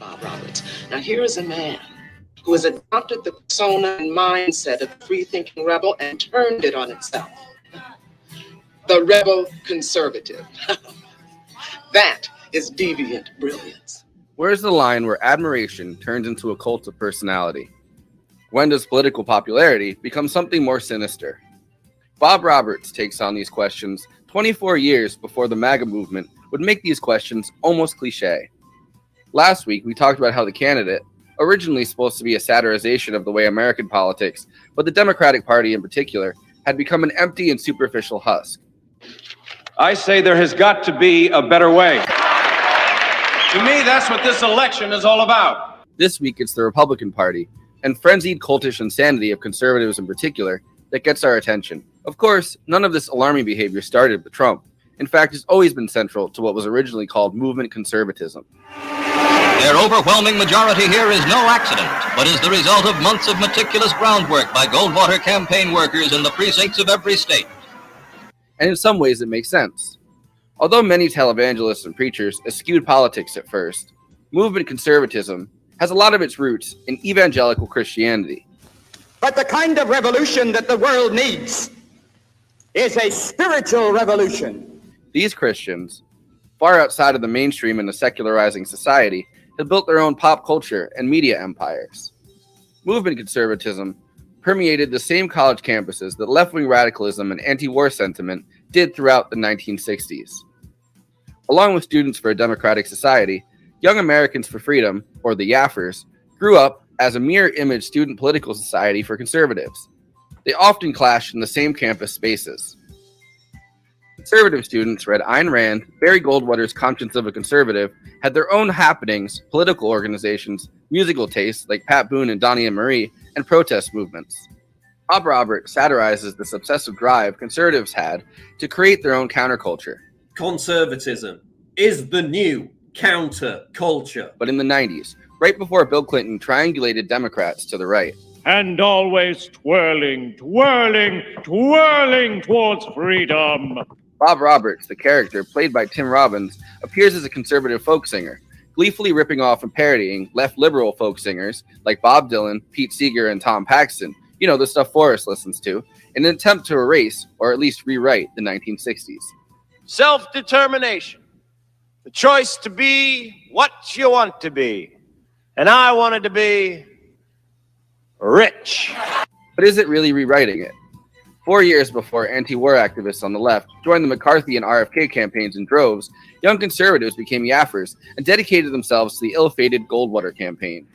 Bob Roberts. Now, here is a man who has adopted the persona and mindset of the free-thinking rebel and turned it on itself. The rebel conservative. That is deviant brilliance. Where's the line where admiration turns into a cult of personality? When does political popularity become something more sinister? Bob Roberts takes on these questions 24 years before the MAGA movement would make these questions almost cliche. Last week, we talked about how the candidate, originally supposed to be a satirization of the way American politics, but the Democratic Party in particular, had become an empty and superficial husk. I say there has got to be a better way. To me, that's what this election is all about. This week, it's the Republican Party, and frenzied cultish insanity of conservatives in particular, that gets our attention. Of course, none of this alarming behavior started with Trump. In fact, it's always been central to what was originally called movement conservatism. Their overwhelming majority here is no accident, but is the result of months of meticulous groundwork by Goldwater campaign workers in the precincts of every state. And in some ways, it makes sense. Although many televangelists and preachers eschewed politics at first, movement conservatism has a lot of its roots in evangelical Christianity. But the kind of revolution that the world needs is a spiritual revolution. These Christians, far outside of the mainstream in a secularizing society, have built their own pop culture and media empires. Movement conservatism permeated the same college campuses that left-wing radicalism and anti-war sentiment did throughout the 1960s. Along with Students for a Democratic Society, Young Americans for Freedom, or the Yaffers, grew up as a mirror-image student political society for conservatives. They often clashed in the same campus spaces. Conservative students read Ayn Rand, Barry Goldwater's Conscience of a Conservative, had their own happenings, political organizations, musical tastes like Pat Boone and Donnie and Marie, and protest movements. Bob Roberts satirizes this obsessive drive conservatives had to create their own counterculture. Conservatism is the new counterculture. But in the 90s, right before Bill Clinton triangulated Democrats to the right. And always twirling, twirling, twirling towards freedom. Bob Roberts, the character played by Tim Robbins, appears as a conservative folk singer, gleefully ripping off and parodying left liberal folk singers like Bob Dylan, Pete Seeger, and Tom Paxton, you know, the stuff Forrest listens to, in an attempt to erase, or at least rewrite, the 1960s. Self-determination. The choice to be what you want to be. And I wanted to be rich. But is it really rewriting it? 4 years before anti-war activists on the left joined the McCarthy and RFK campaigns in droves, young conservatives became Yaffers and dedicated themselves to the ill-fated Goldwater campaign.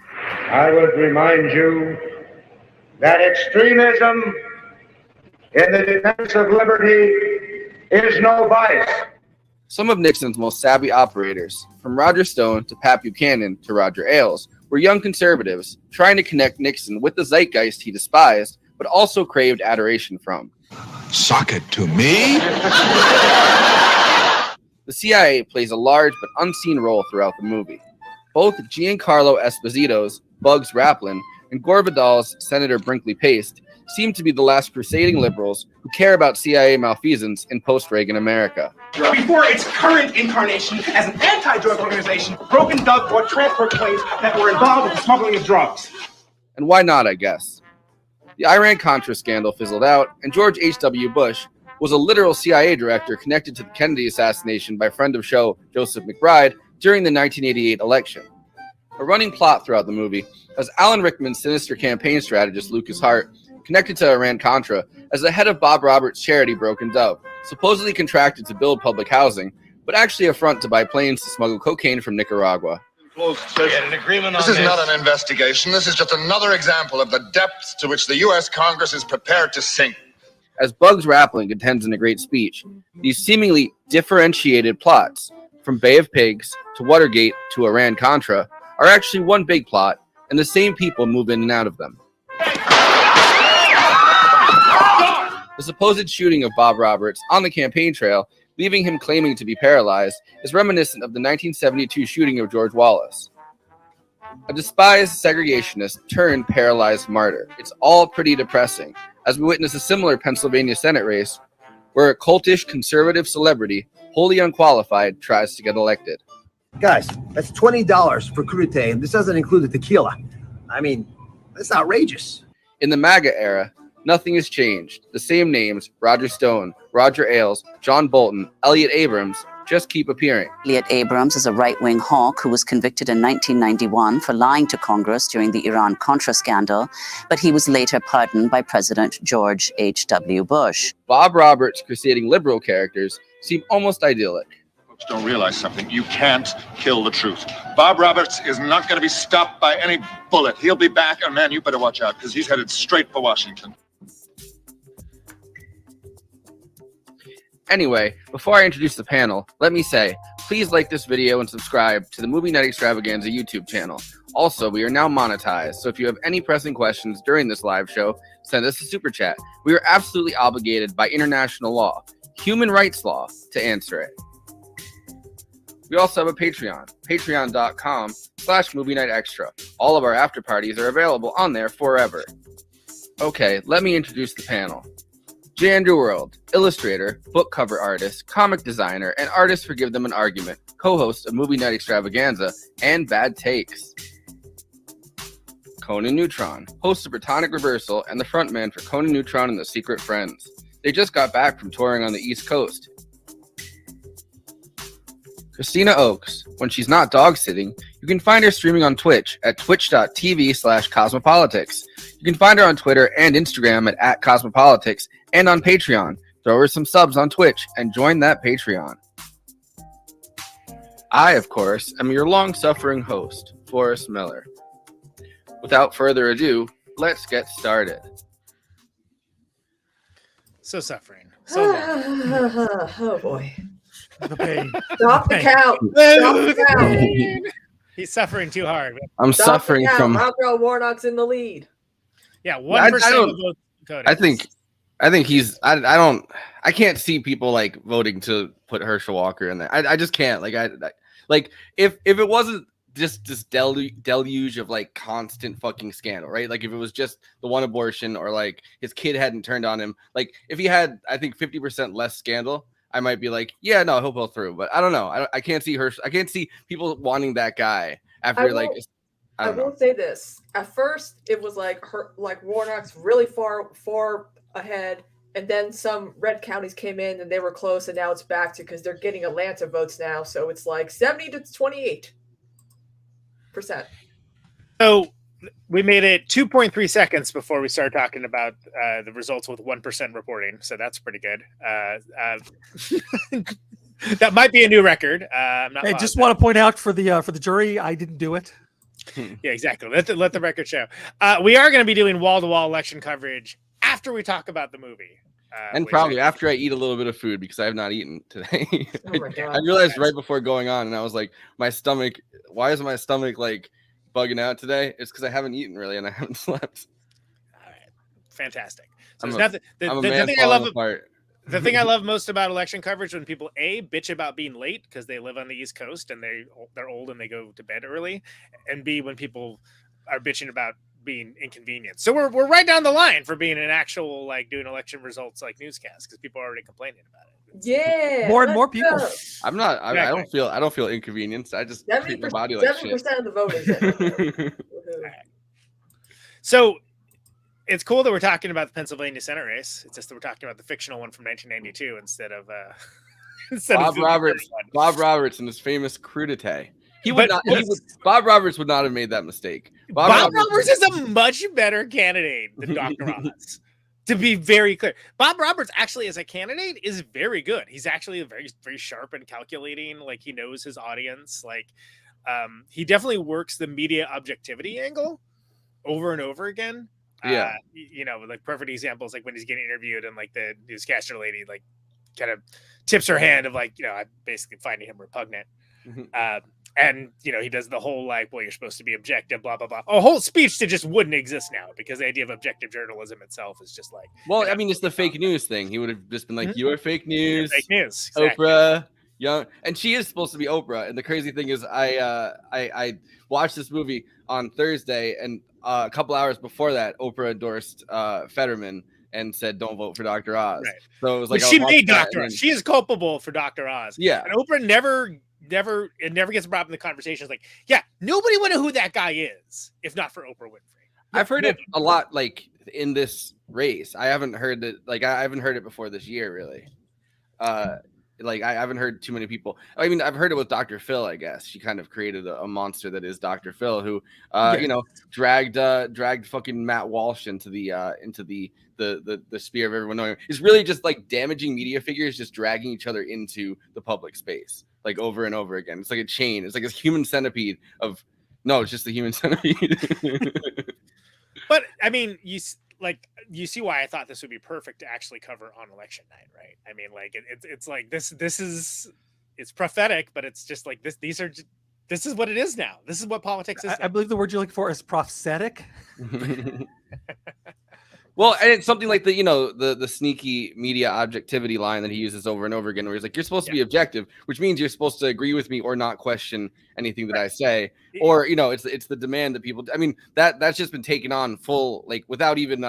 I would remind you that extremism in the defense of liberty is no vice. Some of Nixon's most savvy operators, from Roger Stone to Pat Buchanan to Roger Ailes, were young conservatives trying to connect Nixon with the zeitgeist he despised, but also craved adoration from. Sock it to me? The CIA plays a large but unseen role throughout the movie. Both Giancarlo Esposito's Bugs Raplin and Gore Vidal's Senator Brinkley Paste seem to be the last crusading liberals who care about CIA malfeasance in post-Reagan America. Before its current incarnation as an anti-drug organization, Broken Dog bought transport planes that were involved with the smuggling of drugs. And why not, I guess? The Iran-Contra scandal fizzled out, and George H.W. Bush was a literal CIA director connected to the Kennedy assassination by friend of show Joseph McBride during the 1988 election. A running plot throughout the movie has Alan Rickman's sinister campaign strategist Lucas Hart connected to Iran-Contra as the head of Bob Roberts' charity Broken Dove, supposedly contracted to build public housing, but actually a front to buy planes to smuggle cocaine from Nicaragua. This is not an investigation. This is just another example of the depths to which the U.S. Congress is prepared to sink. As Bugs Raplin contends in a great speech, these seemingly differentiated plots, from Bay of Pigs to Watergate to Iran-Contra, are actually one big plot, and the same people move in and out of them. The supposed shooting of Bob Roberts on the campaign trail, leaving him claiming to be paralyzed, is reminiscent of the 1972 shooting of George Wallace. A despised segregationist turned paralyzed martyr. It's all pretty depressing, as we witness a similar Pennsylvania Senate race where a cultish conservative celebrity, wholly unqualified, tries to get elected. Guys, that's $20 for crudité, and this doesn't include the tequila. I mean, that's outrageous. In the MAGA era, nothing has changed. The same names, Roger Stone, Roger Ailes, John Bolton, Elliot Abrams, just keep appearing. Elliot Abrams is a right-wing hawk who was convicted in 1991 for lying to Congress during the Iran-Contra scandal, but he was later pardoned by President George H.W. Bush. Bob Roberts crusading liberal characters seem almost idyllic. Folks don't realize something. You can't kill the truth. Bob Roberts is not going to be stopped by any bullet. He'll be back, and man, you better watch out, because he's headed straight for Washington. Anyway, before I introduce the panel, let me say, please like this video and subscribe to the Movie Night Extravaganza YouTube channel. Also, we are now monetized, so if you have any pressing questions during this live show, send us a super chat. We are absolutely obligated by international law, human rights law, to answer it. We also have a Patreon, patreon.com/Movie Night Extra. All of our after parties are available on there forever. Okay, let me introduce the panel. J. Andrew World, illustrator, book cover artist, comic designer, and artist for Give Them an Argument, co-host of Movie Night Extravaganza and Bad Takes. Conan Neutron, host of Protonic Reversal and the frontman for Conan Neutron and the Secret Friends. They just got back from touring on the East Coast. Christina Oakes, when she's not dog-sitting, you can find her streaming on Twitch at twitch.tv/cosmopolitics. You can find her on Twitter and Instagram at @cosmopolitics and on Patreon. Throw her some subs on Twitch and join that Patreon. I, of course, am your long-suffering host, Forrest Miller. Without further ado, let's get started. So suffering. So oh boy. the pain. Stop the count. Stop the count. He's suffering too hard. I'm suffering from. Ralph Warnock's in the lead. Yeah, 1% of the vote. I think he's. I can't see people like voting to put Herschel Walker in there. I just can't. Like if it wasn't just this deluge of like constant fucking scandal, right? Like if it was just the one abortion or like his kid hadn't turned on him, like if he had, I think 50% less scandal, I might be like, yeah, no, he'll pull through. But I don't know. I can't see Herschel. I can't see people wanting that guy after I will say this. At first, it was like Warnock's really far ahead, and then some red counties came in and they were close, and now it's back to because they're getting Atlanta votes now, so it's like 70 to 28%. So we made it 2.3 seconds before we started talking about the results with 1% reporting, so that's pretty good. That might be a new record. I'm not. I just want to point out for the jury, I didn't do it. Yeah, exactly. Let the record show. We are going to be doing wall-to-wall election coverage after we talk about the movie. And probably after I eat a little bit of food because I have not eaten today. Oh my God. I realized right before going on, and I was like, my stomach, why is my stomach like bugging out today? It's because I haven't eaten really and I haven't slept. All right. Fantastic. So I'm there's nothing. I'm a The man thing I love falling apart. The thing I love most about election coverage when people bitch about being late because they live on the East Coast and they're old and they go to bed early, and B, when people are bitching about being inconvenienced. So we're right down the line for being an actual like doing election results like newscast because people are already complaining about it. Yeah, more and more people. I'm not. Exactly. I don't feel inconvenienced. I just treat my body like shit. 70% of the vote is it. So it's cool that we're talking about the Pennsylvania Senate race. It's just that we're talking about the fictional one from 1992 instead of Bob Roberts and his famous crudité. Bob Roberts would not have made that mistake. Bob Roberts is a much better candidate than Dr. Oz. To be very clear, Bob Roberts actually, as a candidate, is very good. He's actually very, very sharp and calculating. Like he knows his audience. Like he definitely works the media objectivity angle over and over again. Yeah, like perfect examples, like when he's getting interviewed and like the newscaster lady like kind of tips her hand of like, I'm basically finding him repugnant. And he does the whole like, well, you're supposed to be objective, blah blah blah. A whole speech that just wouldn't exist now because the idea of objective journalism itself is just like. Well, I mean, it's the fake news thing. He would have just been like, "You are fake news." Fake news. Exactly. Oprah, young, and she is supposed to be Oprah. And the crazy thing is, I watched this movie on Thursday, and a couple hours before that, Oprah endorsed Fetterman and said, "Don't vote for Dr. Oz." Right. So it was like she made Dr. Oz. She is culpable for Dr. Oz. Yeah, and Oprah never never gets brought up in the conversation. It's like, yeah, nobody would know who that guy is if not for Oprah Winfrey. I've heard it a lot, like in this race. I haven't heard that. Like I haven't heard it before this year, really. Like I haven't heard too many people. I mean, I've heard it with Dr. Phil. I guess she kind of created a monster that is Dr. Phil, who you know, dragged fucking Matt Walsh into the sphere of everyone knowing. It's really just like damaging media figures just dragging each other into the public space, like over and over again. It's like a chain. It's like a human centipede of. No, it's just the human centipede. But I mean, you see why I thought this would be perfect to actually cover on election night, right? I mean, like it's like this is it's prophetic, but it's just like this. This is what it is now. This is what politics is. I believe the word you're looking for is prophetic. Well, and it's something like the sneaky media objectivity line that he uses over and over again, where he's like, "You're supposed to be objective, which means you're supposed to agree with me or not question anything that I say." Or it's the demand that people. I mean, that's just been taken on full, like without even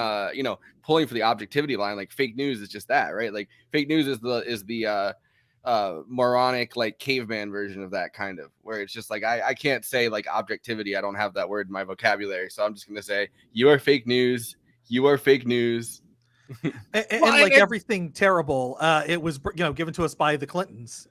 pulling for the objectivity line. Like fake news is just that, right? Like fake news is the moronic like caveman version of that, kind of, where it's just like I can't say like objectivity. I don't have that word in my vocabulary, so I'm just gonna say you are fake news. You are fake news. and like everything terrible, it was given to us by the Clintons.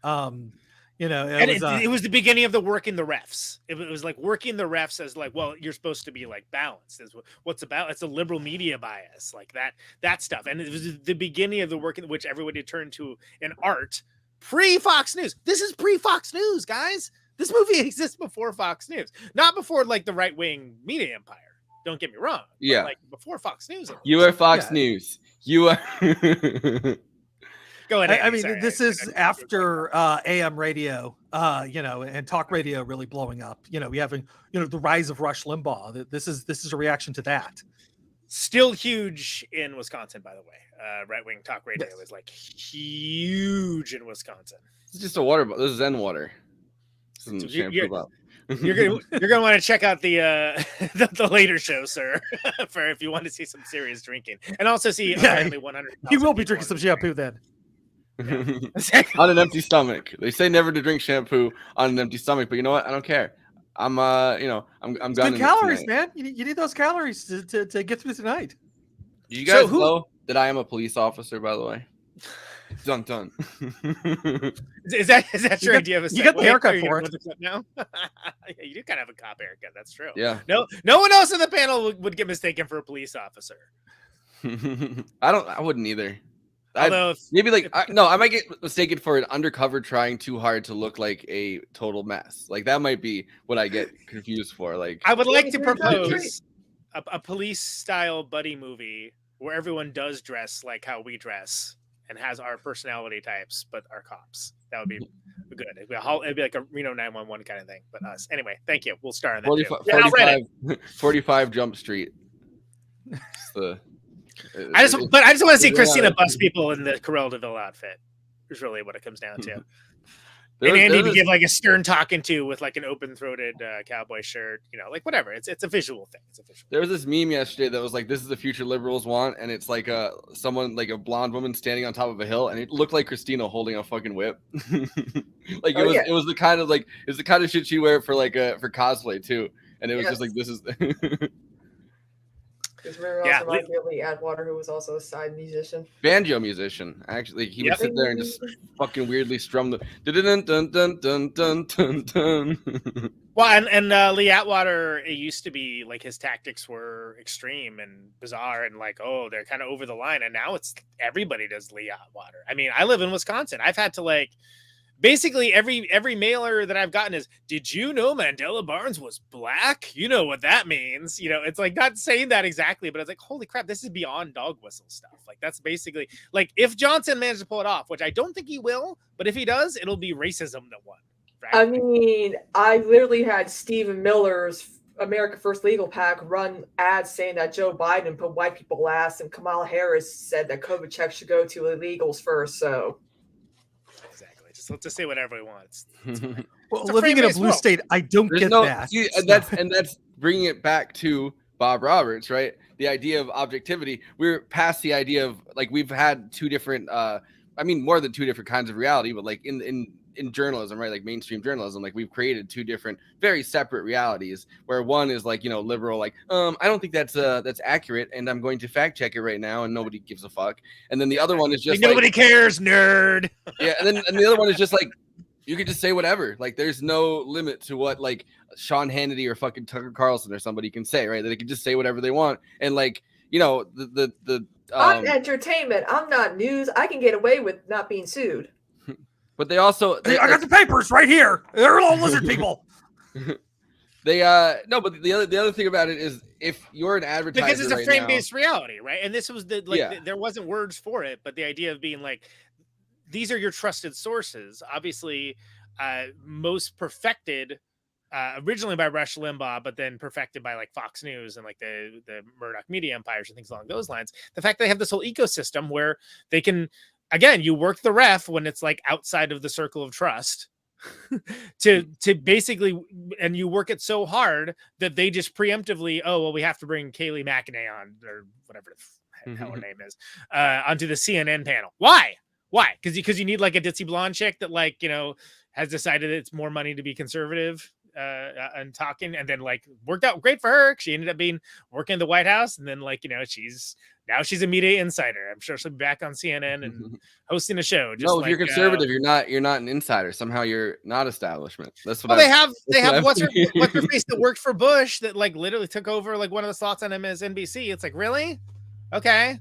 It was the beginning of the working the refs. It was like working the refs as like, well, you're supposed to be like balanced. Is what's about. It's a liberal media bias, like that stuff. And it was the beginning of the work in which everybody turned to an art pre Fox News. This is pre Fox News, guys. This movie exists before Fox News, not before like the right wing media empire. Don't get me wrong. Yeah. Like before Fox News. You are Fox News. You are. Go ahead. I mean, this is after AM radio, and talk radio really blowing up. We having, the rise of Rush Limbaugh. This is a reaction to that. Still huge in Wisconsin, by the way. Right wing talk radio is like huge in Wisconsin. It's just a water bottle. This is Zen water. This isn't shampoo bottle. You're gonna want to check out the later show, sir, for if you want to see some serious drinking, and also see apparently 100. You will be drinking some shampoo then. Yeah. On an empty stomach. They say never to drink shampoo on an empty stomach, but you know what? I don't care. I'm I'm good calories, man. You need those calories to get through tonight. Do you guys know that I am a police officer, by the way? Dun dun. Is that your idea of a? You got the haircut for it now. Yeah, you do kind of have a cop haircut. That's true. Yeah. No one else in the panel would get mistaken for a police officer. I wouldn't either. Although I might get mistaken for an undercover trying too hard to look like a total mess. Like that might be what I get confused for. Like I would like to propose a police style buddy movie where everyone does dress like how we dress and has our personality types, but are cops. That would be good. It'd be like a Reno 911 kind of thing, but us. Anyway, thank you. We'll star in that. 45 Jump Street. I just want to see Christina bust people in the Corel DeVille outfit. Is really what it comes down to. And Andy to give like a stern talking to with like an open-throated cowboy shirt, like whatever. It's a visual thing. There was this meme yesterday that was like, "This is the future liberals want," and it's like someone like a blonde woman standing on top of a hill, and it looked like Christina holding a fucking whip. Like it was the kind of shit she wear for like for cosplay too, and it was just like this is. Because remember also Lee Atwater, who was also a side musician. Banjo musician. Actually, he would sit there and just fucking weirdly strum the dun dun dun dun dun dun dun. Well, and Lee Atwater, it used to be like his tactics were extreme and bizarre and like, oh, they're kind of over the line. And now it's everybody does Lee Atwater. I mean, I live in Wisconsin. I've had to like basically every mailer that I've gotten is, did you know Mandela Barnes was black? You know what that means. It's like not saying that exactly, but it's like, holy crap, this is beyond dog whistle stuff. Like that's basically like if Johnson manages to pull it off, which I don't think he will, but if he does, it'll be racism that won. Right? I mean, I literally had Stephen Miller's America First Legal Pack run ads saying that Joe Biden put white people last, and Kamala Harris said that COVID checks should go to illegals first. So exactly, let's just say whatever we want. Well, living in a blue state, I don't get that. And that's bringing it back to Bob Roberts, right? The idea of objectivity. We're past the idea of like we've had two different. More than two different kinds of reality, but like in in journalism, right? Like mainstream journalism, like we've created two different, very separate realities. Where one is like, you know, liberal, like I don't think that's accurate, and I'm going to fact check it right now, and nobody gives a fuck. And then the other one is just like nobody cares, nerd. Yeah, and the other one is just like, you can just say whatever. Like, there's no limit to what like Sean Hannity or fucking Tucker Carlson or somebody can say, right? That they can just say whatever they want, and like, you know, I'm entertainment. I'm not news. I can get away with not being sued. But they also, I got the papers right here. They're all lizard people. They no, but the other thing about it is, if you're an advertiser, because it's a right frame-based reality, right? And this was there wasn't words for it, but the idea of being like, these are your trusted sources. Obviously, most perfected originally by Rush Limbaugh, but then perfected by like Fox News and like the Murdoch media empires and things along those lines. The fact they have this whole ecosystem where they can, again, you work the ref when it's like outside of the circle of trust to basically, and you work it so hard that they just preemptively, oh, well, we have to bring Kayleigh McEnany on, or whatever the hell her name is, onto the CNN panel. Why? Because you need like a ditzy blonde chick that, like, you know, has decided it's more money to be conservative and talking, and then like worked out great for her. She ended up working in the White House, and then like, you know, she's a media insider. I'm sure she'll be back on CNN and hosting a show. Just no, if you're conservative, you're not an insider. Somehow you're not establishment. That's what. Well, they have what's her face that worked for Bush that like literally took over like one of the slots on MSNBC. It's like, really? Okay.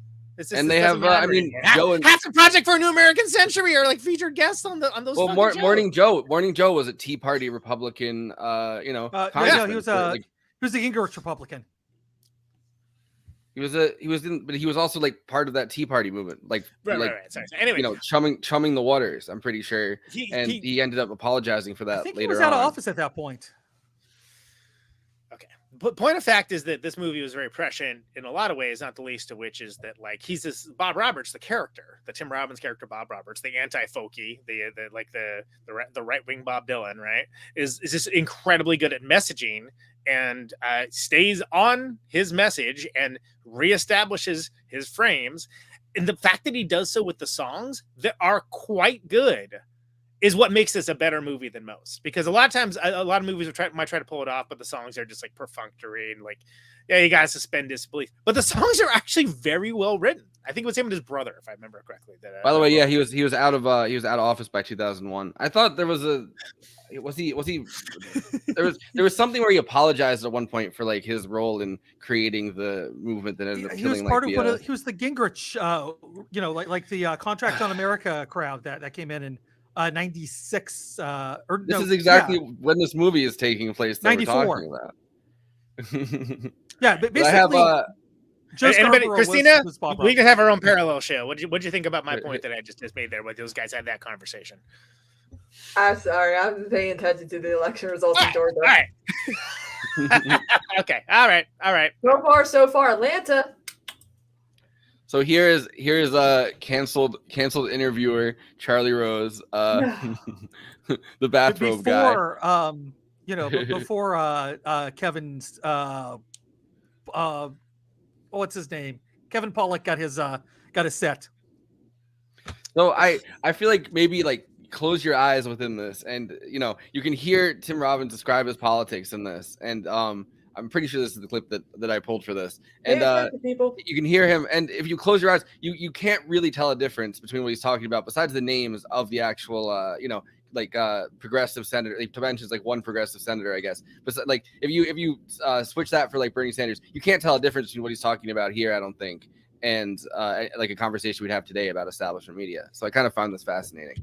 And they have, I mean, Joe and half the Project for a New American Century are like featured guests on those. Well, Morning Joe was a Tea Party Republican. You know, he was the Gingrich Republican. He was also like part of that Tea Party movement, like right. Sorry. Anyway, you know, chumming the waters. I'm pretty sure, he ended up apologizing for that. I think later he was out of on. office at that point. But point of fact is that this movie was very prescient in a lot of ways, not the least of which is that like he's this Bob Roberts, the character, the Tim Robbins character, Bob Roberts, the anti-folky, the right wing Bob Dylan, right, is just incredibly good at messaging and stays on his message and reestablishes his frames. And the fact that he does so with the songs that are quite good is what makes this a better movie than most. Because a lot of times, a lot of movies might try to pull it off, but the songs are just like perfunctory and like, yeah, you gotta suspend disbelief. But the songs are actually very well written. I think it was him and his brother, if I remember correctly. By the way, yeah, he was out of office by 2001. I thought there was there was something where he apologized at one point for like his role in creating the movement that ended up killing. He was part of he was the Gingrich, you know, like the Contract on America crowd that came in 96 this is exactly when this movie is taking place that 94. we're talking about. Yeah, but basically Christina, we can have our own parallel show. What'd you think about my point that I just made there, where those guys had that conversation? I'm sorry, I'm paying attention to the election results in Georgia. All right. Okay, all right. So far Atlanta. So here's canceled interviewer Charlie Rose, the bathrobe guy. You know, before Kevin's what's his name? Kevin Pollak got his set. So I feel like maybe like close your eyes within this, and you know, you can hear Tim Robbins describe his politics in this, and I'm pretty sure this is the clip that I pulled for this. And you can hear him, and if you close your eyes, you can't really tell a difference between what he's talking about, besides the names of the actual, you know, like progressive senator. He mentions like one progressive senator, I guess. But like if you switch that for like Bernie Sanders, you can't tell a difference between what he's talking about here, I don't think, and like a conversation we'd have today about establishment media. So I kind of found this fascinating.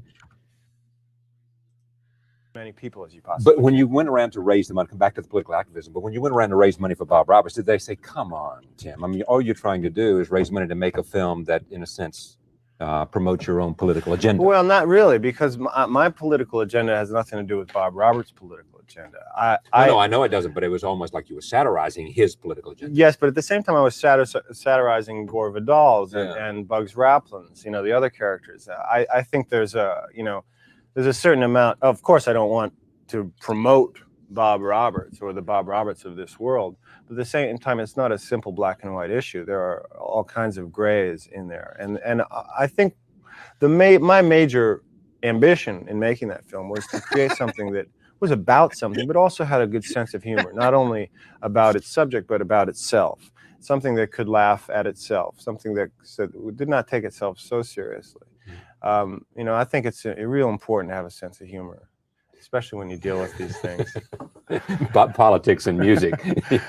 Many people as you possibly. But when you went around to raise the money, come back to the political activism, but when you went around to raise money for Bob Roberts, did they say, come on, Tim? I mean, all you're trying to do is raise money to make a film that, in a sense, promotes your own political agenda. Well, not really, because my political agenda has nothing to do with Bob Roberts' political agenda. No, I know it doesn't, but it was almost like you were satirizing his political agenda. Yes, but at the same time, I was satirizing Gore Vidal's and Bugs Raplin's, you know, the other characters. I think there's a certain amount. Of course, I don't want to promote Bob Roberts or the Bob Roberts of this world, but at the same time, it's not a simple black and white issue. There are all kinds of grays in there, and I think my major ambition in making that film was to create something that was about something, but also had a good sense of humor, not only about its subject, but about itself. Something that could laugh at itself, something that did not take itself so seriously. I think it's real important to have a sense of humor, especially when you deal with these things. But politics and music.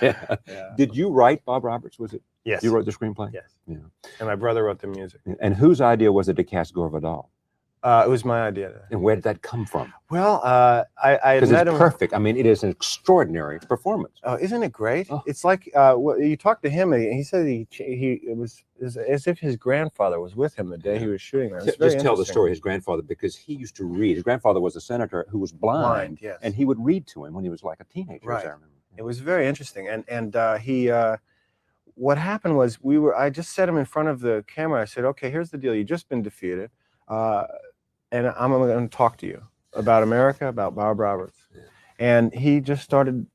Yeah. Did you write Bob Roberts? Was it? Yes. You wrote the screenplay? Yes. Yeah. And my brother wrote the music. And whose idea was it to cast Gore Vidal? It was my idea. And where did that come from? Well, I Because met it's him. perfect. I mean, it is an extraordinary performance. Oh, isn't it great? Oh. It's like you talked to him, and he said it was as if his grandfather was with him the day he was shooting that. Just tell the story. His grandfather, because he used to read. His grandfather was a senator who was blind, yes. And he would read to him when he was like a teenager. Right. As I remember. It was very interesting, and he. What happened was I just set him in front of the camera. I said, "Okay, here's the deal. You've just been defeated, and I'm going to talk to you about America, about Bob Roberts." Yeah. And he just started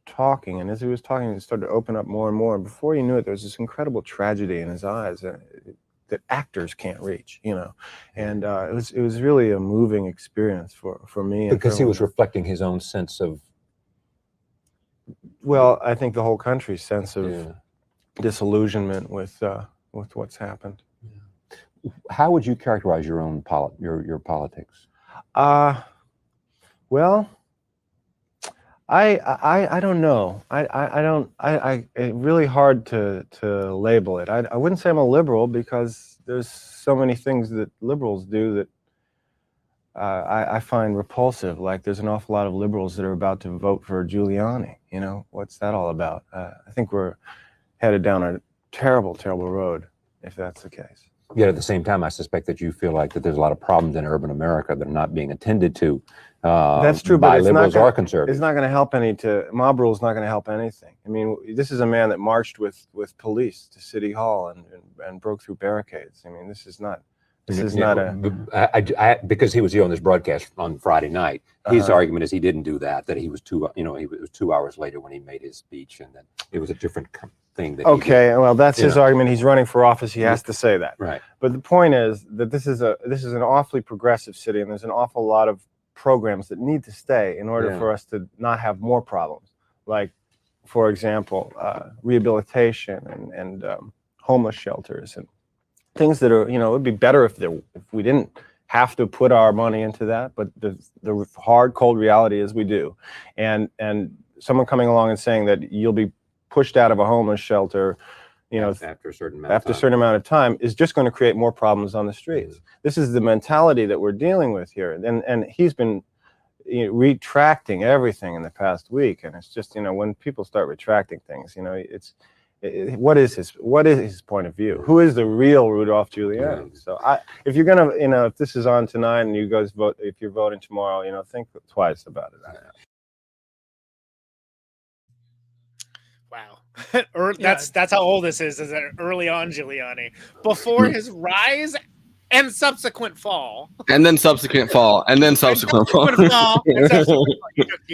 talking, and as he was talking, he started to open up more and more. And before you knew it, there was this incredible tragedy in his eyes that actors can't reach, And it was really a moving experience for me. Because he was reflecting his own sense of. Well, I think the whole country's sense of disillusionment with what's happened. How would you characterize your own your politics? Well, I don't know. It's really hard to label it. I wouldn't say I'm a liberal because there's so many things that liberals do that I find repulsive. Like there's an awful lot of liberals that are about to vote for Giuliani. What's that all about? I think we're headed down a terrible, terrible road if that's the case. Yet at the same time, I suspect that you feel like that there's a lot of problems in urban America that are not being attended to. That's true, by but liberals or conservatives. It's not going to help mob rule is not going to help anything. I mean, this is a man that marched with police to City Hall and broke through barricades. I mean, this is not because he was here on this broadcast on Friday night. His argument is he didn't do that. That he was it was 2 hours later when he made his speech, and then it was a different thing. That well, that's his argument. He's running for office. He has to say that. Right. But the point is that this is an awfully progressive city, and there's an awful lot of programs that need to stay in order for us to not have more problems. Like, for example, rehabilitation and homeless shelters and things that are, it would be better if we didn't have to put our money into that, but the hard, cold reality is we do. And someone coming along and saying that you'll be pushed out of a homeless shelter, after a certain amount of time is just going to create more problems on the streets. This is the mentality that we're dealing with here. And he's been retracting everything in the past week. And it's just, when people start retracting things, what is his point of view? Who is the real Rudolph Giuliani? So if you're gonna, if this is on tonight and you guys vote, if you're voting tomorrow, think twice about it. Wow, that's how old this is that early on Giuliani, before his rise and subsequent fall, and then subsequent fall, and then subsequent fall. You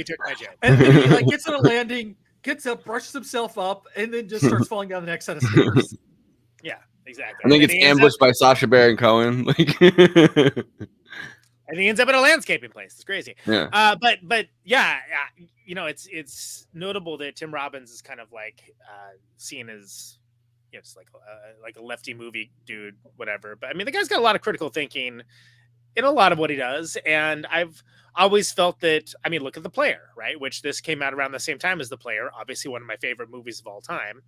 took my joke. And then he gets on a landing, gets up, brushes himself up, and then just starts falling down the next set of stairs. Yeah, exactly. And then gets ambushed by Sacha Baron Cohen. And he ends up at a landscaping place. It's crazy. Yeah. But yeah, it's notable that Tim Robbins is kind of like seen as just like a lefty movie dude, whatever. But I mean, the guy's got a lot of critical thinking in a lot of what he does, and I've always felt that. I mean, look at The Player, right? Which this came out around the same time as The Player. Obviously, one of my favorite movies of all time.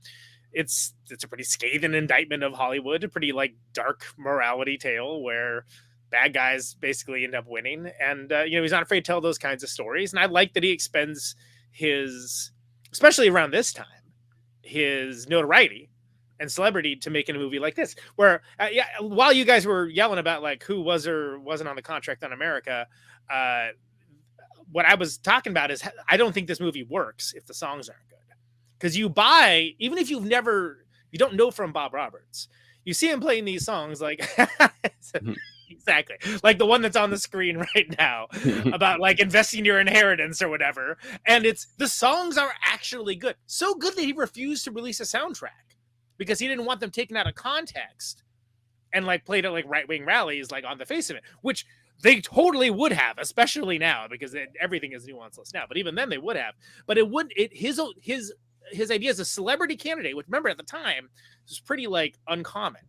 It's a pretty scathing indictment of Hollywood, a pretty like dark morality tale where bad guys basically end up winning, and he's not afraid to tell those kinds of stories. And I like that he expends his, especially around this time, his notoriety and celebrity to making a movie like this. Where while you guys were yelling about like who was or wasn't on the contract on America, what I was talking about is I don't think this movie works if the songs aren't good. Because you buy, even if you don't know from Bob Roberts, you see him playing these songs like exactly like the one that's on the screen right now about like investing your inheritance or whatever. And the songs are actually good. So good that he refused to release a soundtrack because he didn't want them taken out of context and like played at like right-wing rallies, like on the face of it, which They totally would have, especially now because everything is nuanceless now. But even then, they would have. But it would. His idea as a celebrity candidate, which remember at the time was pretty like uncommon,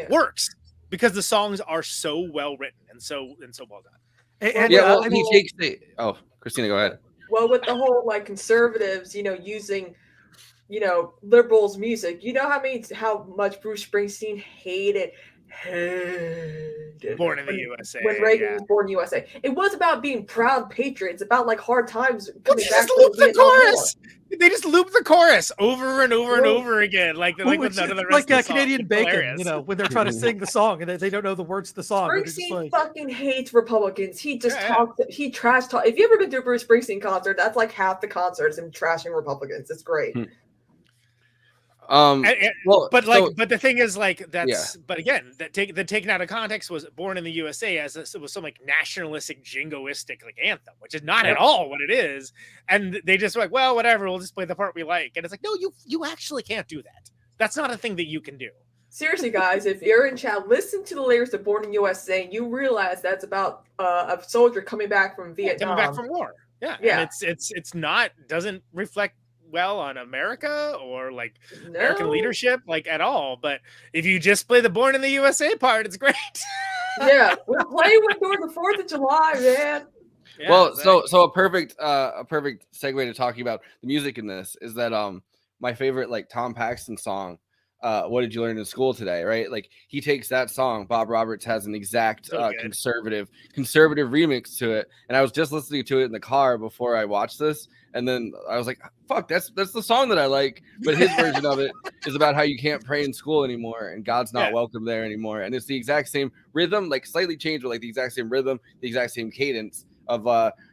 works because the songs are so well written and so well done. And, he takes the. Oh, Christina, go ahead. Well, with the whole like conservatives, using, liberals' music, how much Bruce Springsteen hated Born in the USA. When Reagan was born in the USA. It was about being proud patriots, about like hard times coming back. Just loop the chorus. They just loop the chorus over and over and over again, like with none of the rest of the song. Canadian Bacon, when they're trying to sing the song and they don't know the words to the song. Springsteen fucking hates Republicans. He just talks. He trash talk. If you ever been to a Bruce Springsteen concert, that's like half the concert is him trashing Republicans. It's great. But the thing is, like, that's but again, that taken out of context was Born in the USA as it was some like nationalistic jingoistic like anthem, which is not at all what it is. And they just were like, well, whatever, we'll just play the part we like. And it's like, no, you actually can't do that. That's not a thing that you can do. Seriously, guys, if you're in chat, listen to the lyrics of Born in the USA, and you realize that's about a soldier coming back from Vietnam, coming back from war. And it's not doesn't reflect well on America or like American leadership like at all. But if you just play the Born in the USA part, it's great. We're playing with during the 4th of July, man. So a perfect segue to talking about the music in this is that my favorite like Tom Paxton song, What Did You Learn in School Today, right? Like he takes that song, Bob Roberts has an exact conservative remix to it, and I was just listening to it in the car before I watched this, and then I was like, fuck, that's the song that I like, but his version of it is about how you can't pray in school anymore and God's not welcome there anymore, and it's the exact same rhythm, like slightly changed, but like the exact same rhythm, the exact same cadence of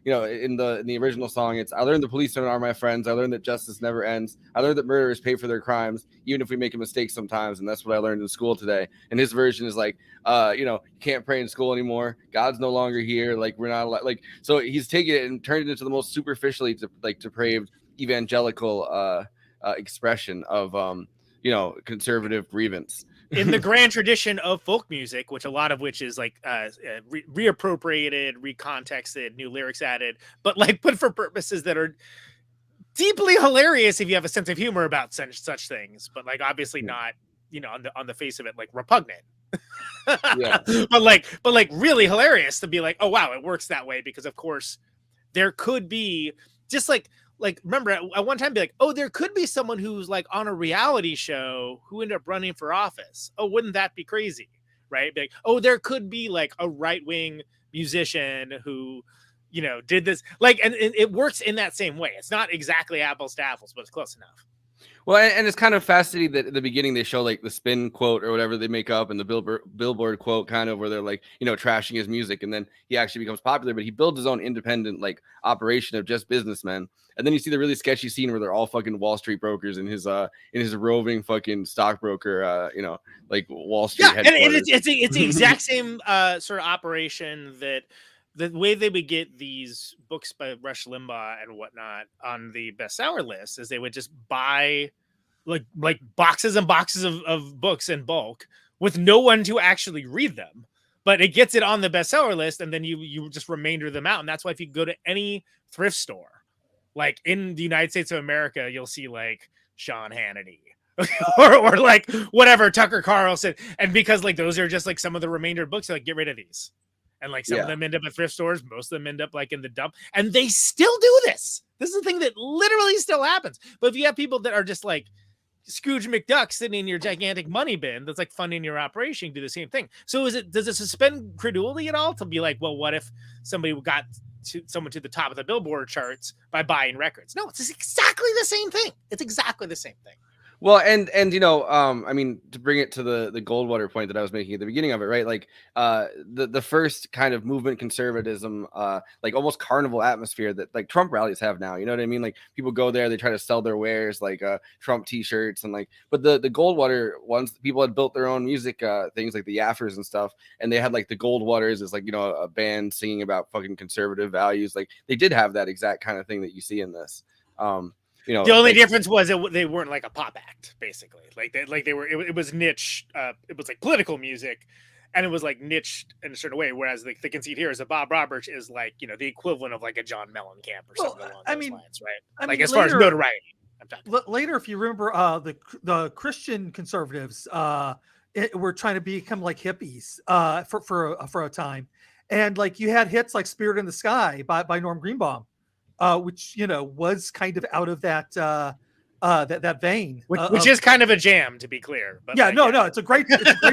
in the original song, it's I learned the police are my friends. I learned that justice never ends. I learned that murderers pay for their crimes, even if we make a mistake sometimes. And that's what I learned in school today. And his version is like, you can't pray in school anymore. God's no longer here. Like we're not like. So he's taken it and turned it into the most superficially depraved evangelical expression of conservative grievance. In the grand tradition of folk music, which a lot of which is like reappropriated, recontexted, new lyrics added, but for purposes that are deeply hilarious if you have a sense of humor about such things, but like obviously not, on the face of it, like repugnant. but really hilarious to be like, oh wow, it works that way because of course there could be just like remember at one time be like, oh, there could be someone who's like on a reality show who ended up running for office. Oh, wouldn't that be crazy? Right? Be like, oh, there could be like a right-wing musician who, did this. Like, and it works in that same way. It's not exactly apples to apples, but it's close enough. Well, and it's kind of fascinating that at the beginning they show like the spin quote or whatever they make up and the billboard quote kind of where they're like, trashing his music. And then he actually becomes popular, but he builds his own independent like operation of just businessmen. And then you see the really sketchy scene where they're all fucking Wall Street brokers in his roving fucking stockbroker, like Wall Street. Yeah, and it's the exact same sort of operation that the way they would get these books by Rush Limbaugh and whatnot on the bestseller list is they would just buy like boxes and boxes of books in bulk with no one to actually read them. But it gets it on the bestseller list, and then you just remainder them out. And that's why if you go to any thrift store, like in the United States of America, you'll see like Sean Hannity or like whatever, Tucker Carlson. And because like those are just like some of the remainder books, like get rid of these. And like some of them end up at thrift stores. Most of them end up like in the dump. And they still do this. This is the thing that literally still happens. But if you have people that are just like Scrooge McDuck sitting in your gigantic money bin that's like funding your operation, do the same thing. So does it suspend credulity at all to be like, well, what if somebody got someone to the top of the Billboard charts by buying records? No, it's exactly the same thing. It's exactly the same thing. Well, and I mean, to bring it to the Goldwater point that I was making at the beginning of it, right? Like the first kind of movement conservatism, like almost carnival atmosphere that like Trump rallies have now. You know what I mean? Like people go there, they try to sell their wares, like Trump T-shirts and like. But the Goldwater ones, people had built their own music things like the Yaffers and stuff, and they had like the Goldwaters as like a band singing about fucking conservative values. Like they did have that exact kind of thing that you see in this. The only difference was they weren't like a pop act, basically. Like they were. It was niche. It was like political music, and it was like niched in a certain way. Whereas the conceit here is that Bob Roberts is like, you know, the equivalent of like a John Mellencamp or something along those lines, right? Like as far as notoriety. Later, if you remember, the Christian conservatives were trying to become like hippies for a time, and like you had hits like "Spirit in the Sky" by Norm Greenbaum, which you know was kind of out of that that vein, which is kind of a jam, to be clear. But yeah, no, it's a great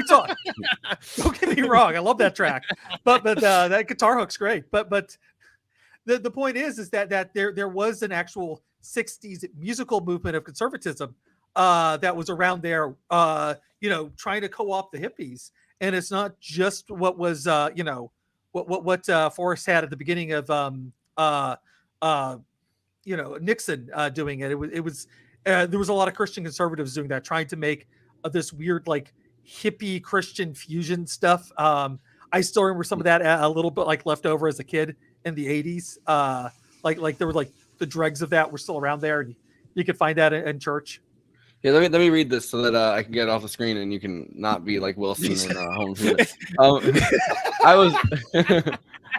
song. Don't get me wrong, I love that track, but that guitar hook's great. But the point is that there was an actual 60s musical movement of conservatism that was around there, you know, trying to co-opt the hippies. And it's not just what was, you know, what Forrest had at the beginning of, you know, Nixon doing it. It was there was a lot of Christian conservatives doing that, trying to make this weird like hippie Christian fusion stuff. I still remember some of that a little bit like left over as a kid in the 80s. Like there were like the dregs of that were still around there, and you could find that in church. Yeah, let me read this so that I can get it off the screen and you can not be like Wilson in Home Improvement. I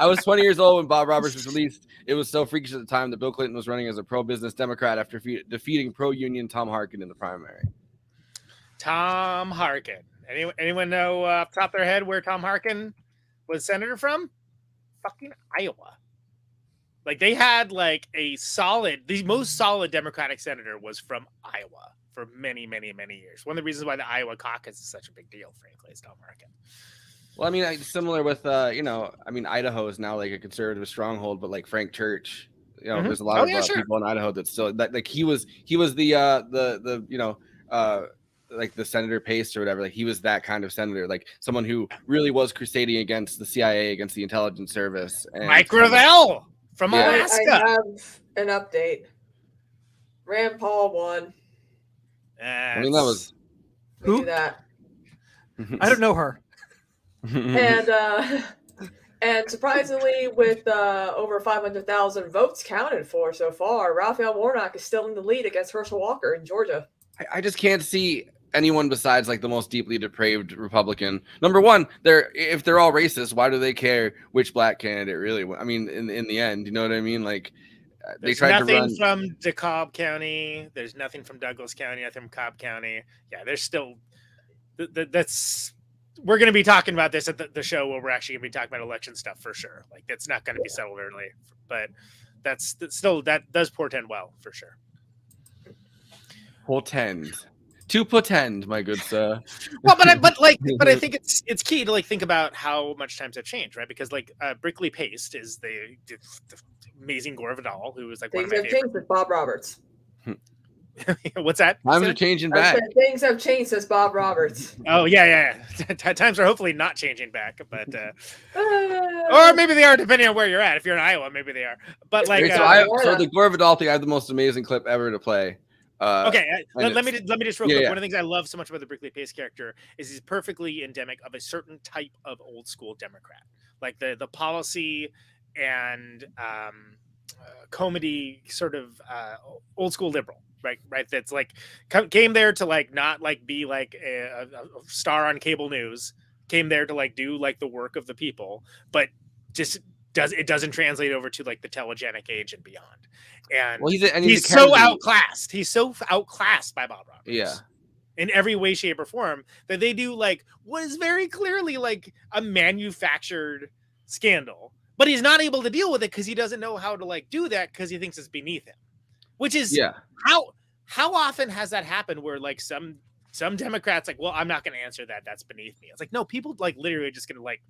was 20 years old when Bob Roberts was released. It was so freakish at the time that Bill Clinton was running as a pro-business Democrat after defeating pro-union Tom Harkin in the primary. Tom Harkin. Anyone know off the top of their head where Tom Harkin was senator from? Fucking Iowa. Like they had like the most solid Democratic senator was from Iowa for many, many, many years. One of the reasons why the Iowa caucus is such a big deal, frankly, is Tom Harkin. Well, I mean, similar with, you know, I mean, Idaho is now like a conservative stronghold, but like Frank Church, you know, there's a lot of people in Idaho that still like he was the you know, like the Senator Pace or whatever. Like he was that kind of senator, like someone who really was crusading against the CIA, against the intelligence service. And Mike Gravel from Alaska. I have an update. Rand Paul won. I mean, that was who? That. I don't know her. And surprisingly, with over 500,000 votes counted for so far, Raphael Warnock is still in the lead against Herschel Walker in Georgia. I just can't see anyone besides like the most deeply depraved Republican. Number one, if they're all racist, why do they care which black candidate really won? I mean, in the end, you know what I mean? Like they tried to run. There's nothing from DeKalb County. There's nothing from Douglas County. Nothing from Cobb County. Yeah, there's still that's. We're going to be talking about this at the show where we're actually going to be talking about election stuff for sure. Like that's not going to be settled early, but that's still that does portend well for sure. Portend, my good sir. Well, but I think it's key to like think about how much times have changed, right? Because like Brickley Paste is the amazing Gore Vidal, who was like things one of my have changed with Bob Roberts. What's that? Times are changing back. Things have changed since Bob Roberts. Oh yeah. Times are hopefully not changing back, but or maybe they are, depending on where you're at. If you're in Iowa, maybe they are. But like, so the Gore Vidal thing, I have the most amazing clip ever to play. Okay, let me just real quick. Yeah. One of the things I love so much about the Brickley Pace character is he's perfectly endemic of a certain type of old school Democrat, like the policy and comedy sort of old school liberal. Right. That's like came there to like not like be like a star on cable news. Came there to like do like the work of the people, but just doesn't translate over to like the telegenic age and beyond. And well, he's so outclassed. He's so outclassed by Bob Roberts. Yeah. In every way, shape, or form that they do like what is very clearly like a manufactured scandal, but he's not able to deal with it because he doesn't know how to like do that because he thinks it's beneath him. Which is how often has that happened where like some Democrats like, well, I'm not going to answer that. That's beneath me. It's like, no, people like literally just going to like,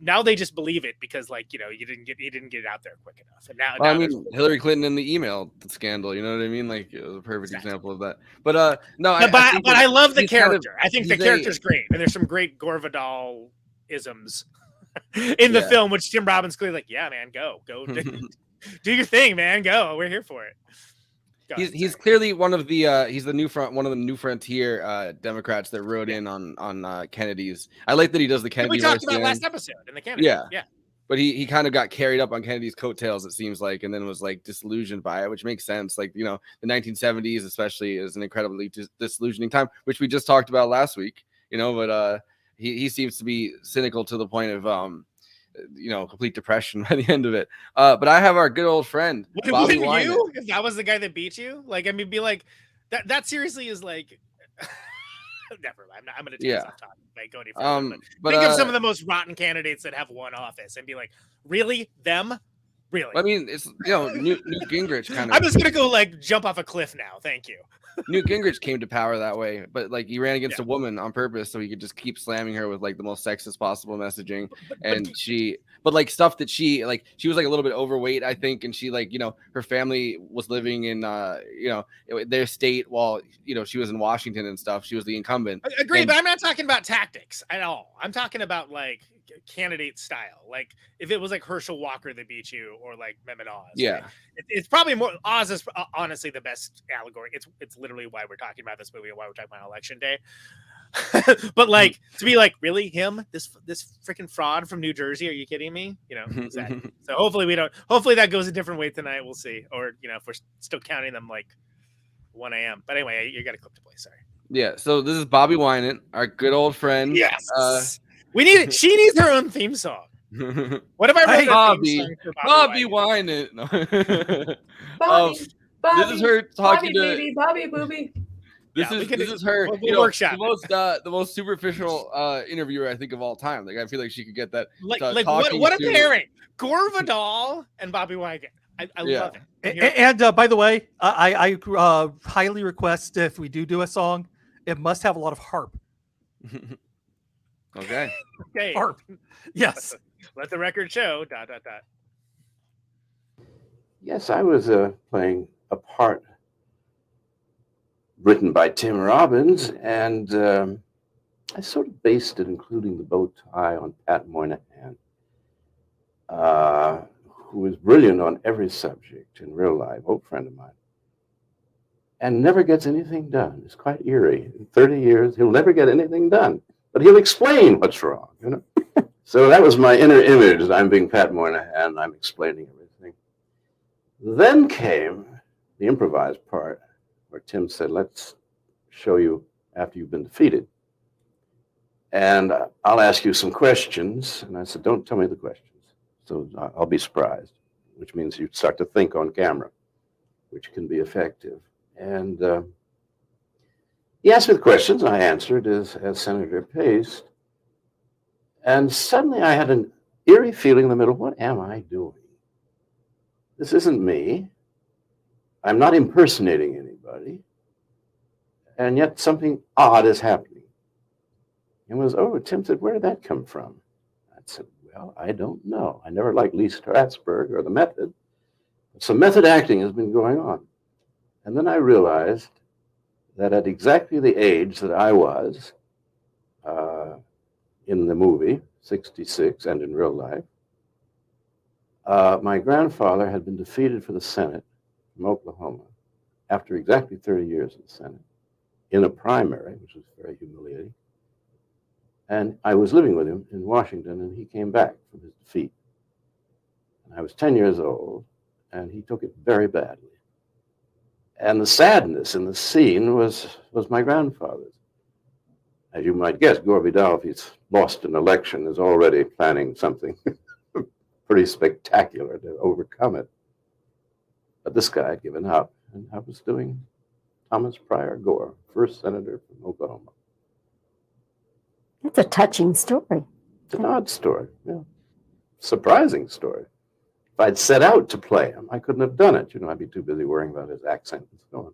now they just believe it because like, you know, he didn't get it out there quick enough. And now, I mean, Hillary Clinton in the email scandal, you know what I mean? Like it was a perfect example of that. But I love the character. I think the character's great. And there's some great Gore Vidal isms in the film, which Tim Robbins clearly like, yeah, man, go do your thing, man. Go. We're here for it. He's clearly one of the one of the new frontier Democrats that rode in on Kennedy's. I like that he does the Kennedy. We talked about last episode in the Kennedy. Yeah. But he kind of got carried up on Kennedy's coattails, it seems like, and then was like disillusioned by it, which makes sense. Like, you know, the 1970s especially is an incredibly disillusioning time, which we just talked about last week. You know, but he seems to be cynical to the point of complete depression by the end of it. But I have our good old friend Bobby Wynant. You? If that was the guy that beat you, like, I mean, be like, that seriously is like. Never mind. I'm going to stop talking. Like, go any further. But think of some of the most rotten candidates that have won office and be like, really? Them? Really? I mean, it's Newt Gingrich kind of. I'm just gonna go like jump off a cliff now. Thank you. Newt Gingrich came to power that way, but like he ran against a woman on purpose so he could just keep slamming her with like the most sexist possible messaging. But like stuff that she was like a little bit overweight, I think, and she her family was living in their state while she was in Washington and stuff. She was the incumbent. Agree, but I'm not talking about tactics at all. I'm talking about like candidate style. Like if it was like Herschel Walker that beat you or like Mehmet Oz. Yeah. It's probably more. Oz is honestly the best allegory. It's literally why we're talking about this movie and why we're talking about Election Day. But like to be like, really him, this freaking fraud from New Jersey? Are you kidding me? Exactly. So hopefully that goes a different way tonight. We'll see. Or if we're still counting them like 1 a.m. But anyway, you got a clip to play. Sorry. Yeah. So this is Bobby Wynant, our good old friend. Yes. We need it. She needs her own theme song. What if I wrote Bobby Wynant? Bobby, this is her talking Bobby Booby. This is her. Workshop. The most superficial interviewer I think of all time. Like I feel like she could get that. What a pairing! Gore Vidal and Bobby Wynant. I love it. And by the way, I highly request if we do a song, it must have a lot of harp. Okay. Harp. Yes. Let the record show. ... Yes, I was playing a part written by Tim Robbins, and I sort of based it, including the bow tie, on Pat Moynihan, who is brilliant on every subject in real life, old friend of mine, and never gets anything done. It's quite eerie. In 30 years, he'll never get anything done, but he'll explain what's wrong, So that was my inner image, that I'm being Pat Moynihan, I'm explaining everything. Then came the improvised part, where Tim said, let's show you after you've been defeated. And I'll ask you some questions. And I said, don't tell me the questions. So I'll be surprised, which means you start to think on camera, which can be effective. And he asked me the questions. I answered as Senator Pace. And suddenly I had an eerie feeling in the middle. What am I doing? This isn't me. I'm not impersonating anybody. And yet something odd is happening. And Tim said, where did that come from? I said, well, I don't know. I never liked Lee Strasberg or the method. Some method acting has been going on. And then I realized that at exactly the age that I was in the movie, 66, and in real life, my grandfather had been defeated for the Senate from Oklahoma after exactly 30 years in the Senate in a primary, which was very humiliating. And I was living with him in Washington, and he came back from his defeat. And I was 10 years old, and he took it very badly. And the sadness in the scene was my grandfather's. As you might guess, Gore Vidal, if he's lost an election, is already planning something pretty spectacular to overcome it. But this guy had given up, and I was doing Thomas Pryor Gore, first senator from Oklahoma. That's a touching story. It's an odd story, yeah. Surprising story. If I'd set out to play him, I couldn't have done it. I'd be too busy worrying about his accent and so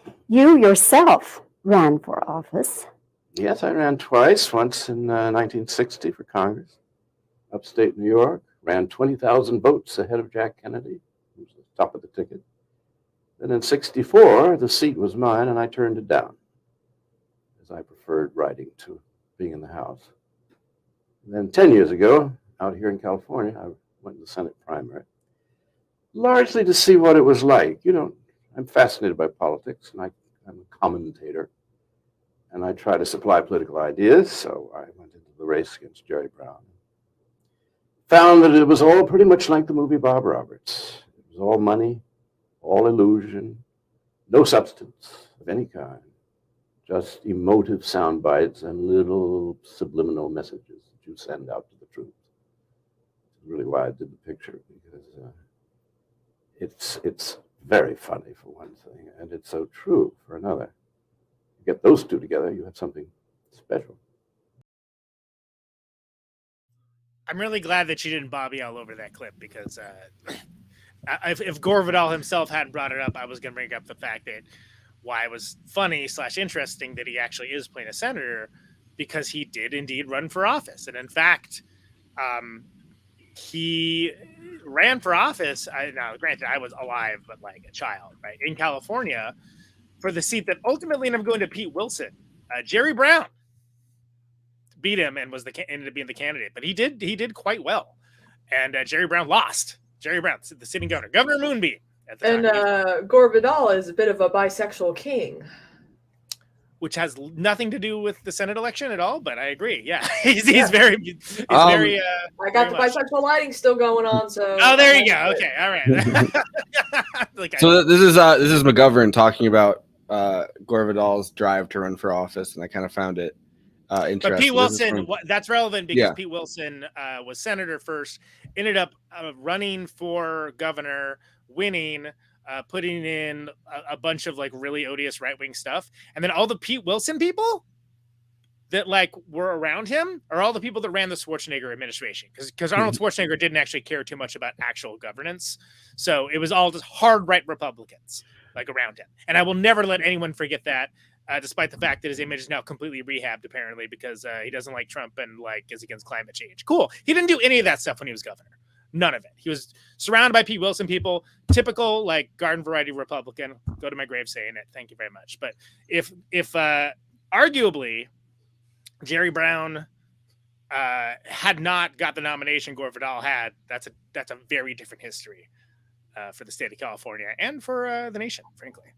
on. You yourself ran for office. Yes, I ran twice, once in 1960 for Congress, upstate New York, ran 20,000 votes ahead of Jack Kennedy, who was the top of the ticket. Then in 64, the seat was mine, and I turned it down, as I preferred writing to being in the House. And then 10 years ago, out here in California, I went to the Senate primary, largely to see what it was like. I'm fascinated by politics, and I'm a commentator, and I try to supply political ideas, so I went into the race against Jerry Brown. Found that it was all pretty much like the movie Bob Roberts. It was all money, all illusion, no substance of any kind, just emotive sound bites and little subliminal messages that you send out to the troops. It's really why I did the picture, because it's very funny for one thing, and it's so true for another. You get those two together, you have something special. I'm really glad that you didn't Bobby all over that clip, because if Gore Vidal himself hadn't brought it up, I was going to bring up the fact that why it was funny / interesting that he actually is playing a senator, because he did indeed run for office. And in fact, he ran for office. Now, granted, I was alive, but like a child, right? In California, for the seat that ultimately ended up going to Pete Wilson. Jerry Brown beat him and ended up being the candidate, but he did quite well. And Jerry Brown lost. Jerry Brown, the sitting governor, Governor Moonbeam. And Gore Vidal is a bit of a bisexual king, which has nothing to do with the Senate election at all. But I agree. Yeah, he's very. I got the bisexual lighting still going on. So. Oh, there you go. Okay, all right. So this is McGovern talking about Gore Vidal's drive to run for office, and I kind of found it interesting. But Pete Wilson, that's relevant because Pete Wilson was senator first, ended up running for governor, winning, putting in a bunch of like really odious right-wing stuff. And then all the Pete Wilson people that like were around him are all the people that ran the Schwarzenegger administration, because Arnold Schwarzenegger didn't actually care too much about actual governance. So it was all just hard right Republicans like around him. And I will never let anyone forget that, despite the fact that his image is now completely rehabbed, apparently, because he doesn't like Trump and like is against climate change. Cool. He didn't do any of that stuff when he was governor. None of it. He was surrounded by Pete Wilson people, typical like garden variety Republican. Go to my grave saying it. Thank you very much. But if arguably Jerry Brown had not got the nomination Gore Vidal had, that's a very different history for the state of California and for the nation, frankly.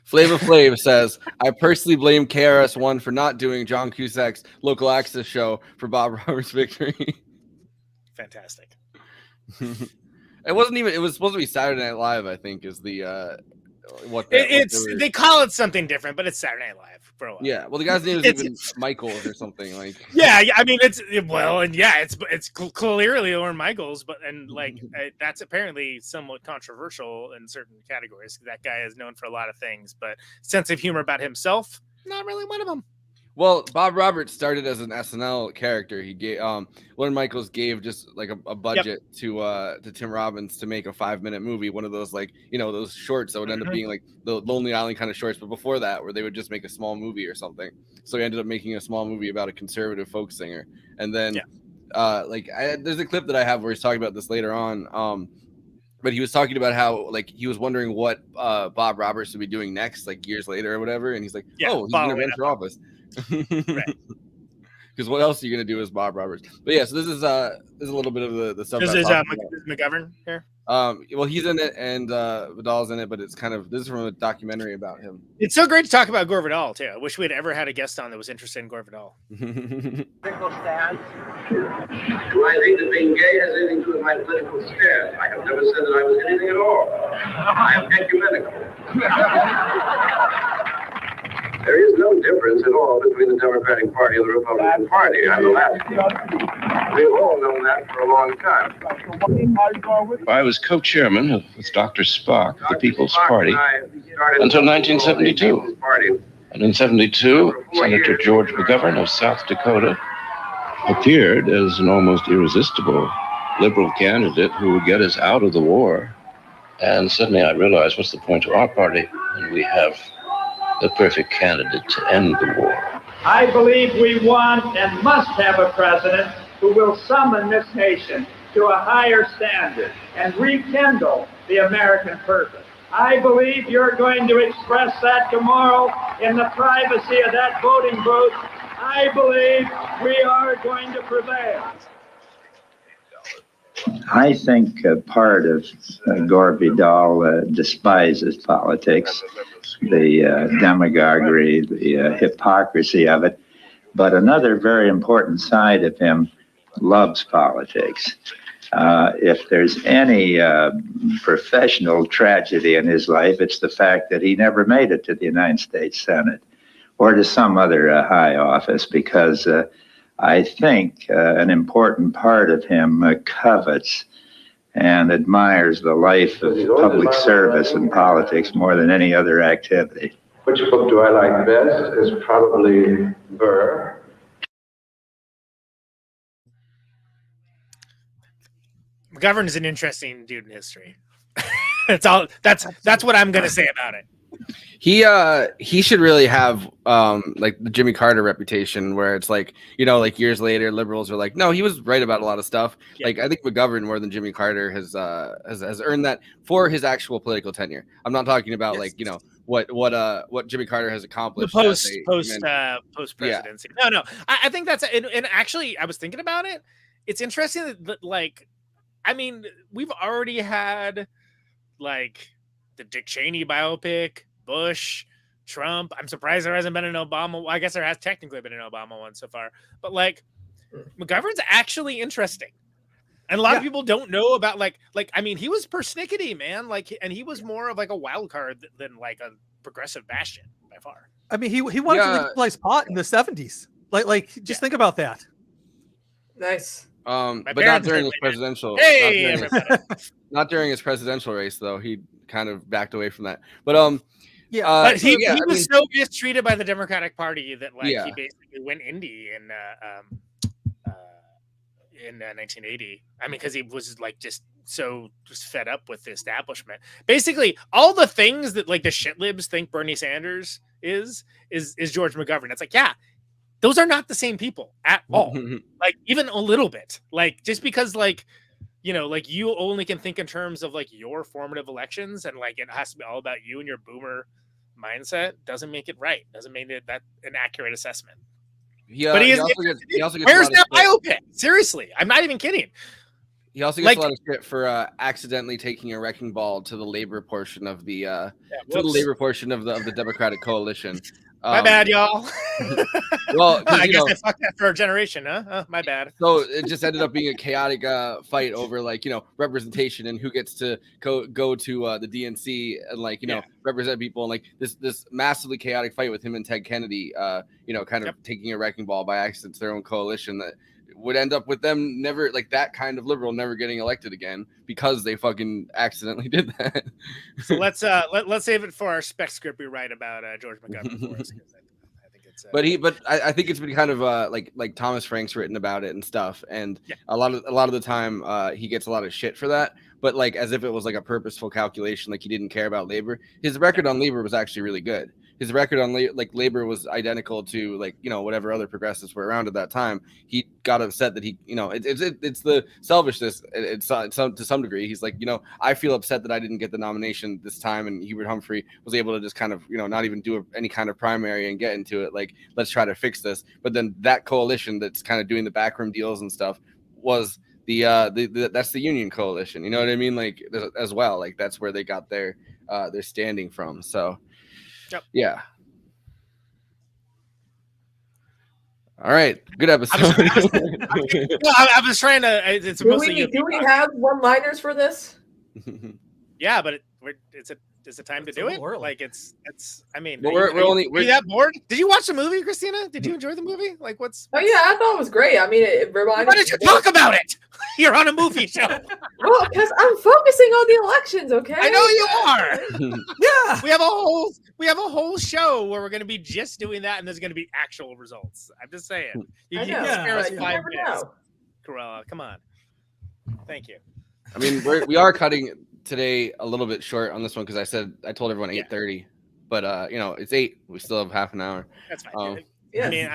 Flava Flav says, I personally blame KRS-One for not doing John Cusack's local access show for Bob Roberts' victory. Fantastic. It was supposed to be Saturday Night Live, I think, is the they call it something different, but it's Saturday Night Live for a while. Yeah, well, the guy's name is even Michaels or something like. Yeah, I mean it's clearly Lorne Michaels, but that's apparently somewhat controversial in certain categories. That guy is known for a lot of things, but sense of humor about himself, not really one of them. Well, Bob Roberts started as an SNL character. He gave Lorne Michaels gave just like a budget to Tim Robbins to make a 5-minute movie, one of those like those shorts that would end up being like the Lonely Island kind of shorts, but before that, where they would just make a small movie or something. So he ended up making a small movie about a conservative folk singer, and then there's a clip that I have where he's talking about this later on. But he was talking about how like he was wondering what Bob Roberts would be doing next, like years later or whatever, and he's like, he's gonna run for office. Right. Because what else are you gonna do as Bob Roberts? But yeah, so this is a little bit of the stuff. This is McGovern here. Well, he's in it and Vidal's in it, but it's this is from a documentary about him. It's so great to talk about Gore Vidal too. I wish we had ever had a guest on that was interested in Gore Vidal. Political stance. Do I think that being gay has anything to do with my political stance? I have never said that I was anything at all. I am ecumenical. There is no difference at all between the Democratic Party and the Republican Party. I'm the last. We've all known that for a long time. I was co-chairman with Dr. Spock, the People's Party, until 1972. And in 72, Senator George McGovern of South Dakota appeared as an almost irresistible liberal candidate who would get us out of the war. And suddenly I realized, what's the point to our party? And we have the perfect candidate to end the war. I believe we want and must have a president who will summon this nation to a higher standard and rekindle the American purpose. I believe you're going to express that tomorrow in the privacy of that voting booth. I believe we are going to prevail. I think part of Gore Vidal despises politics, the demagoguery, the hypocrisy of it. But another very important side of him loves politics. If there's any professional tragedy in his life, it's the fact that he never made it to the United States Senate. or to some other high office, because I think an important part of him covets and admires the life of public service and politics more than any other activity. Which book do I like best is probably Burr. McGovern is an interesting dude in history. That's all. That's what I'm gonna say about it. He should really have like the Jimmy Carter reputation, where it's like, you know, like years later liberals are like, no, he was right about a lot of stuff. Yeah. Like I think McGovern more than Jimmy Carter has earned that for his actual political tenure. I'm not talking about like, you know, what Jimmy Carter has accomplished The post presidency. Yeah. No, I think that's and actually I was thinking about it. It's interesting that like, I mean, we've already had like the Dick Cheney biopic, Bush, Trump. I'm surprised there hasn't been an Obama. Well, I guess there has technically been an Obama one so far, but like McGovern's actually interesting. And a lot of people don't know about like, I mean, he was persnickety, man. Like, and he was more of like a wild card than like a progressive bastion by far. I mean, he wanted to legalize pot in the 70s. Like just think about that. Nice. But not during his presidential. Not during his presidential race, though. He kind of backed away from that. But but he was so mistreated by the Democratic Party that like he basically went indie in 1980. I mean, because he was like just fed up with the establishment. Basically, all the things that like the shit libs think Bernie Sanders is George McGovern. It's like, yeah, those are not the same people at all. Like even a little bit. Like just because like, you know, like you only can think in terms of like your formative elections and like it has to be all about you and your boomer mindset doesn't make it right. Doesn't make it that an accurate assessment. But he also gets where's that biopic? Seriously, I'm not even kidding. He also gets a lot of shit for accidentally taking a wrecking ball to the labor portion of the the Democratic coalition. My bad, y'all. Well, I guess I fucked that for a generation, huh? My bad. So it just ended up being a chaotic fight over like, you know, representation and who gets to go to the DNC and like, you know, represent people, and like this massively chaotic fight with him and Ted Kennedy, you know, kind of taking a wrecking ball by accident to their own coalition that would end up with them never, like that kind of liberal never getting elected again because they fucking accidentally did that. So let's save it for our spec script we write about George McGovern for us. I think it's but I think it's been kind of like Thomas Frank's written about it and stuff, and a lot of the time he gets a lot of shit for that, but like as if it was like a purposeful calculation, like he didn't care about labor. His record on labor was actually really good. His record on labor was identical to like, you know, whatever other progressives were around at that time. He got upset that he, you know, it's the selfishness. It's to some degree. He's like, you know, I feel upset that I didn't get the nomination this time, and Hubert Humphrey was able to just kind of, you know, not even do any kind of primary and get into it. Like, let's try to fix this. But then that coalition that's kind of doing the backroom deals and stuff was that's the Union coalition. You know what I mean? Like as well. Like that's where they got their standing from. So. Yep. Yeah. All right. Good episode. I was trying to. It's do we have one-liners for this? Yeah, but it's a time to do it. Like it's. I mean, we're that bored. Did you watch the movie, Christina? Did you enjoy the movie? Like, what's? Oh yeah, I thought it was great. I mean, it reminded. Why did you talk about it? You're on a movie show. Well, because I'm focusing on the elections. Okay. I know you are. Yeah. We have a whole show where we're going to be just doing that, and there's going to be actual results. I'm just saying. You can spare us 5 minutes. Corella, come on. Thank you. I mean, we are cutting today a little bit short on this one because I told everyone 8:30, but you know it's 8. We still have half an hour. That's fine. I mean,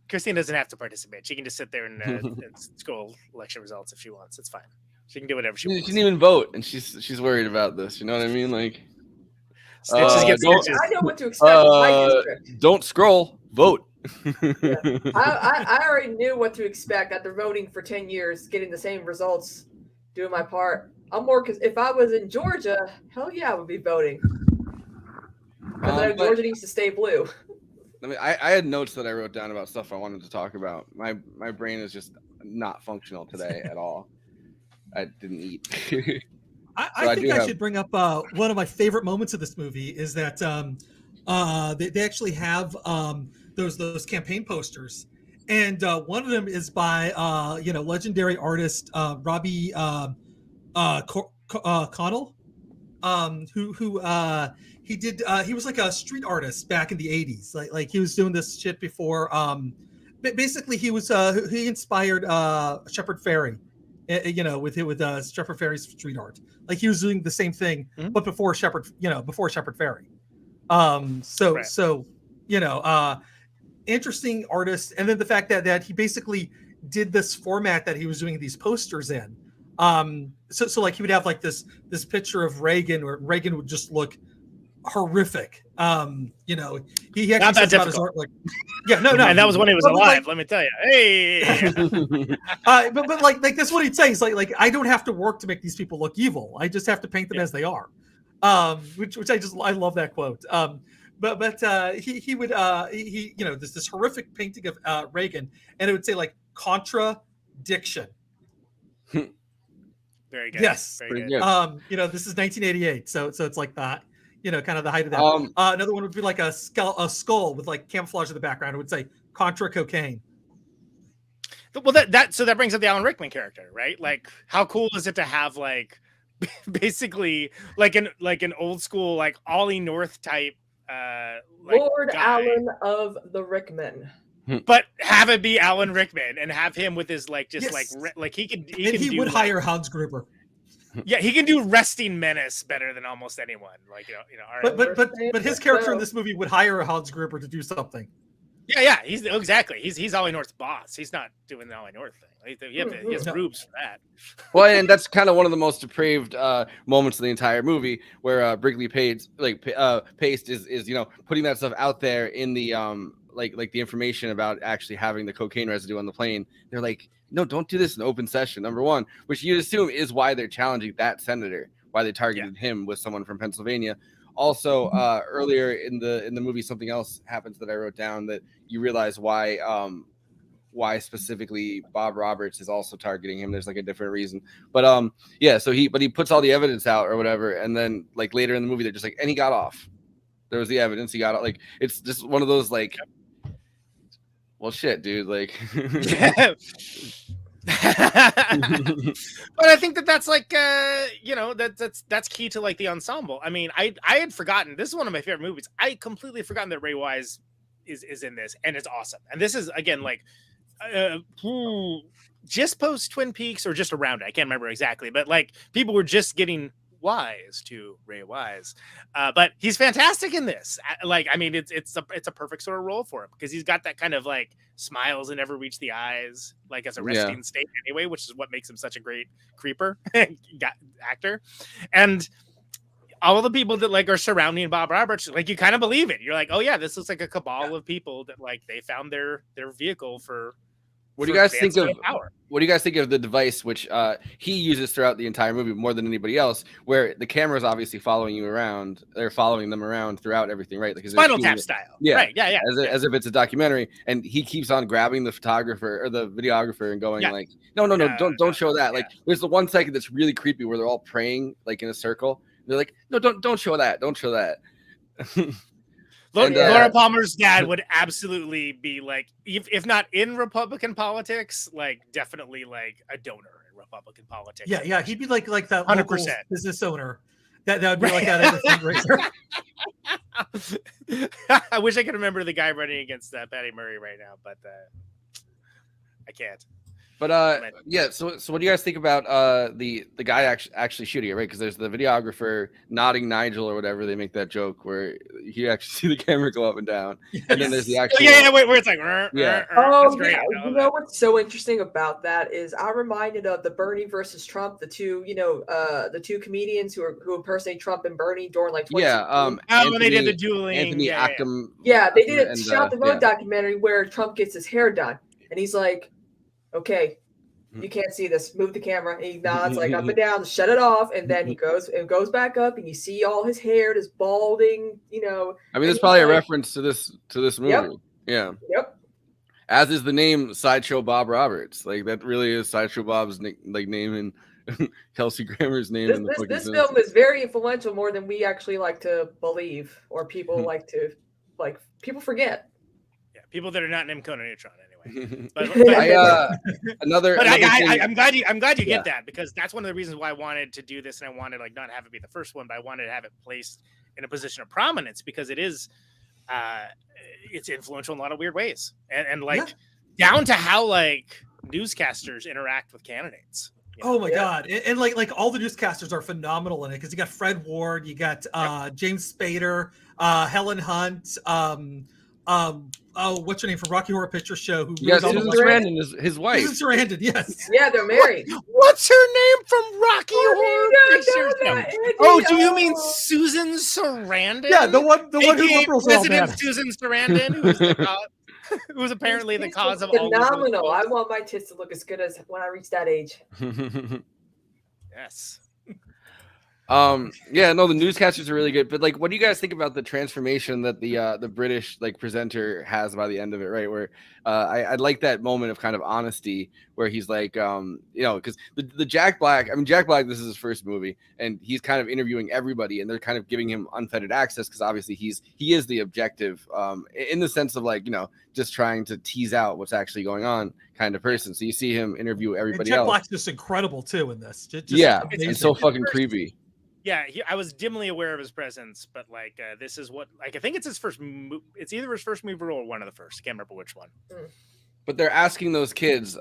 Christine doesn't have to participate. She can just sit there and scroll election results if she wants. It's fine. She can do whatever she wants. She didn't even vote, and she's worried about this. You know what I mean? Like, I know what to expect in my district. Don't scroll. Vote. I already knew what to expect after voting for 10 years, getting the same results, doing my part. I'm more because if I was in Georgia, hell yeah, I would be voting. Because Georgia needs to stay blue. I mean, I had notes that I wrote down about stuff I wanted to talk about. My brain is just not functional today at all. I didn't eat. I think I should bring up one of my favorite moments of this movie is that they actually have those campaign posters, and one of them is by legendary artist Robbie Connell, who he did he was like a street artist back in the 80s, like he was doing this shit before. Basically he was he inspired Shepard Fairey, with Shepard Fairey's street art. Like he was doing the same thing, but before Shepard Fairey. Interesting artist. And then the fact that he basically did this format that he was doing these posters in. So like he would have like this picture of Reagan, where Reagan would just look horrific. He actually Not that says about his difficult. art, like, no, And that was when he was But, alive. like, Let me tell you. Hey. but like that's what he'd say. He's like I don't have to work to make these people look evil. I just have to paint them as they are. Which I love that quote. But he would this horrific painting of Reagan, and it would say like contradiction. Very good. Yes. Very good. This is 1988, so it's like that. Kind of the height of that. Another one would be like a skull with like camouflage in the background. It would say Contra cocaine. Well, that brings up the Alan Rickman character, right? Like, how cool is it to have like basically like an old school like Ollie North type Lord guy, Alan of the Rickman. but have it be Alan Rickman and have him with his like just Yes. like he And can he do, would like- hire Hans Gruber. Yeah, he can do Resting Menace better than almost anyone. Like all right. But his character in this movie would hire Hans Gruber to do something. Yeah, he's Ollie North's boss. He's not doing the Ollie North thing. He has rubes for that. Well, and that's kind of one of the most depraved moments of the entire movie, where Brigley Paste is putting that stuff out there in the like the information about actually having the cocaine residue on the plane. They're like, no, don't do this in open session. Number one, which you'd assume is why they're challenging that senator, why they targeted him with someone from Pennsylvania. Also, earlier in the movie, something else happens that I wrote down that you realize why specifically Bob Roberts is also targeting him. There's like a different reason, but so he puts all the evidence out or whatever, and then like later in the movie they're just like, and he got off. There was the evidence, he got out. Like, it's just one of those like, well, shit, dude. Like, but I think that's like that's key to like the ensemble. I mean, I had forgotten, this is one of my favorite movies. I completely forgotten that Ray Wise is in this, and it's awesome. And this is again like just post Twin Peaks or just around it. I can't remember exactly, but like people were just getting wise to Ray Wise, but he's fantastic in this. Like, I mean, it's a perfect sort of role for him because he's got that kind of like smiles and never reach the eyes, like as a resting state anyway, which is what makes him such a great creeper actor. And all of the people that like are surrounding Bob Roberts, like you kind of believe it. You're like, oh yeah, this looks like a cabal of people that like they found their vehicle for. What do you guys think of power? What do you guys think of the device which he uses throughout the entire movie more than anybody else, where the camera is obviously following you around? They're following them around throughout everything, right? Like Spinal Tap style. Yeah, right. Yeah. As if it's a documentary, and he keeps on grabbing the photographer or the videographer and going like, no, don't show that. Like, there's the 1 second that's really creepy where they're all praying like in a circle. They're like, no, don't show that. Don't show that. Laura Palmer's dad would absolutely be like, if not in Republican politics, like definitely like a donor in Republican politics. Yeah, he'd be like that 100% local business owner. That would be like that at a fundraiser. I wish I could remember the guy running against Patty Murray right now, but I can't. But so what do you guys think about the guy actually shooting it, right? Because there's the videographer nodding Nigel or whatever. They make that joke where you actually see the camera go up and down, and then there's the actual where it's like oh yeah. You know what's so interesting about that is I'm reminded of the Bernie versus Trump, the two comedians who impersonate Trump and Bernie during like 2016. when they did the dueling, Anthony Ackham, they did a Shot the Road documentary where Trump gets his hair done, and he's like, okay, you can't see this. Move the camera. And he nods like up and down, shut it off, and then he goes back up, and you see all his hair, his balding. I mean, there's probably a reference to this movie. Yep. Yeah. Yep. As is the name Sideshow Bob Roberts. Like that really is Sideshow Bob's name and Kelsey Grammer's name in the fucking This sentence. film is very influential, more than we actually like to believe, or people like to people forget. Yeah, people that are not named Conan Neutron anyway. But I'm glad you get that, because that's one of the reasons why I wanted to do this, and I wanted not have it be the first one, but I wanted to have it placed in a position of prominence, because it is it's influential in a lot of weird ways, and down to how newscasters interact with candidates. Oh my God. And like all the newscasters are phenomenal in it, because you got Fred Ward, you got James Spader, Helen Hunt, what's her name from Rocky Horror Picture Show? Who Susan Sarandon, his wife. Susan Sarandon, yes. Yeah, they're married. What's her name from Rocky Horror Picture Show? Oh, do you mean Susan Sarandon? Yeah, the one who liberals all President mad. Susan Sarandon, who's apparently the cause of all phenomenal. I want my tits to look as good as when I reach that age. Yes. Yeah, no, the newscasters are really good, but what do you guys think about the transformation that the British presenter has by the end of it, right? Where I like that moment of kind of honesty where he's because the Jack Black, this is his first movie, and he's kind of interviewing everybody, and they're kind of giving him unfettered access, because obviously he is the objective in the sense of just trying to tease out what's actually going on kind of person. So you see him interview everybody Jack else. Black's just incrable too in this. Just it's so fucking creepy. Yeah, I was dimly aware of his presence, but this is what I think it's his first. It's either his first movie or one of the first. I can't remember which one. But they're asking those kids.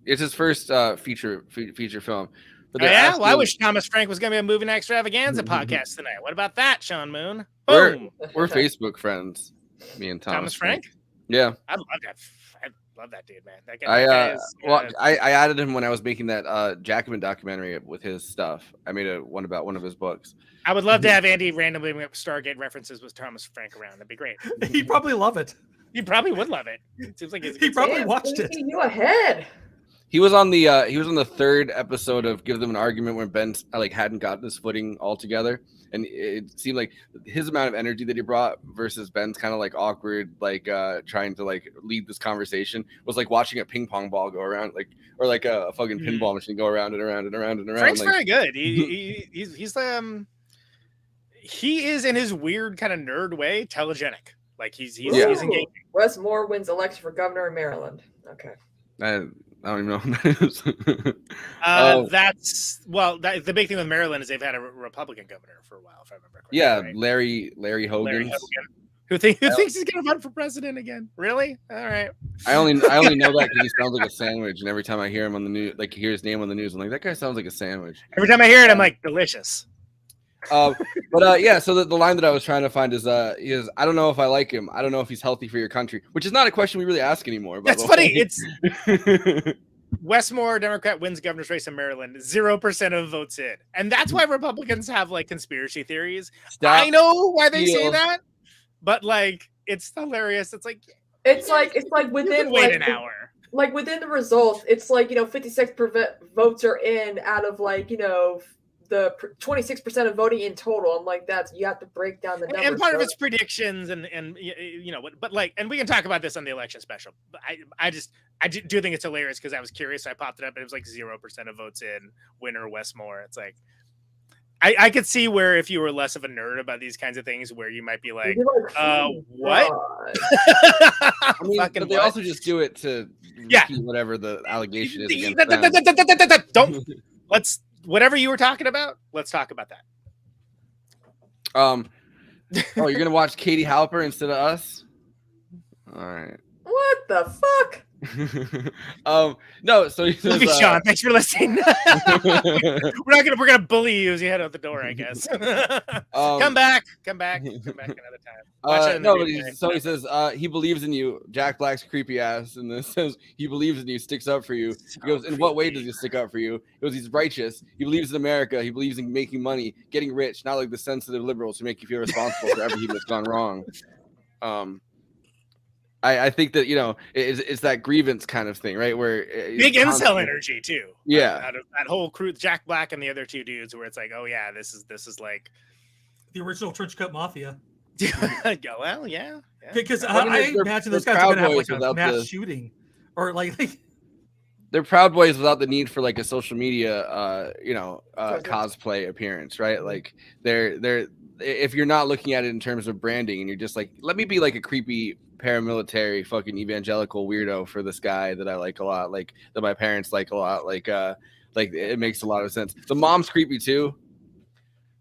It's his first feature film. But Well, I wish Thomas Frank was going to be a movie night extravaganza podcast tonight. What about that, Sean Moon? Boom. We're Facebook friends. Me and Thomas Frank. Yeah, I love that. I love that dude, man. That guy I added him when I was making that Jackman documentary with his stuff. I made one about one of his books. I would love to have Andy randomly bring up Stargate references with Thomas Frank around. That'd be great. He'd probably love it. He probably would love it. It seems like he probably watched it. You ahead. He was on the third episode of Give Them an Argument, where Ben hadn't gotten his footing altogether, and it seemed like his amount of energy that he brought versus Ben's kind of awkward, trying to lead this conversation was like watching a ping pong ball go around, or a fucking pinball machine go around and around and around and around. Frank's very good. He is, in his weird kind of nerd way, telegenic. He's engaging. Wes Moore wins election for governor of Maryland. Okay. I don't even know who that is. The big thing with Maryland is they've had a Republican governor for a while, if I remember correctly. Yeah, right? Larry Hogan. Who thinks he's going to run for president again? Really? All right. I only know that because he sounds like a sandwich, and every time I hear him on the news, hear his name on the news, I'm like, that guy sounds like a sandwich. Every time I hear it, I'm like, delicious. So the line that I was trying to find is I don't know if I like him. I don't know if he's healthy for your country, which is not a question we really ask anymore. That's funny. It's Westmore, Democrat, wins governor's race in Maryland, 0% of votes in, and that's why Republicans have conspiracy theories. I know why they say that, but it's hilarious. It's like within wait an hour. Within the results, it's 56% votes are in out of the 26% of voting in total. I'm like, you have to break down the numbers. And part of it's predictions and and we can talk about this on the election special. But I do think it's hilarious because I was curious. So I popped it up and it was 0% of votes in, winner Westmore. It's I could see where if you were less of a nerd about these kinds of things, where you might be what? But they also just do it to repeat whatever the allegation is against them. Let's whatever you were talking about. Let's talk about that. You're gonna watch Katie Halper instead of us? All right. What the fuck? No. So he says, Sean, thanks for listening. we're gonna bully you as you head out the door, I guess. Come back another time. He says he believes in you, Jack Black's creepy ass, and this says he believes in you, sticks up for you. He goes, in what way does he stick up for you? He goes, he's righteous. He believes in America. He believes in making money, getting rich, not like the sensitive liberals who make you feel responsible for everything that's gone wrong. I think that it's that grievance kind of thing, right? Where big incel energy too. Yeah, out of that whole crew, Jack Black and the other two dudes, where it's oh yeah, this is like the original trench coat mafia. Well, yeah. Because I mean, I they're imagine those Proud guys are gonna have Boys like a without mass the- shooting, or like They're Proud Boys without the need for like a social media, cosplay appearance, right? Like they're if you're not looking at it in terms of branding, and you're just like, let me be like a creepy paramilitary fucking evangelical weirdo for this guy that I like a lot, like that my parents like a lot, like it makes a lot of sense. The mom's creepy too.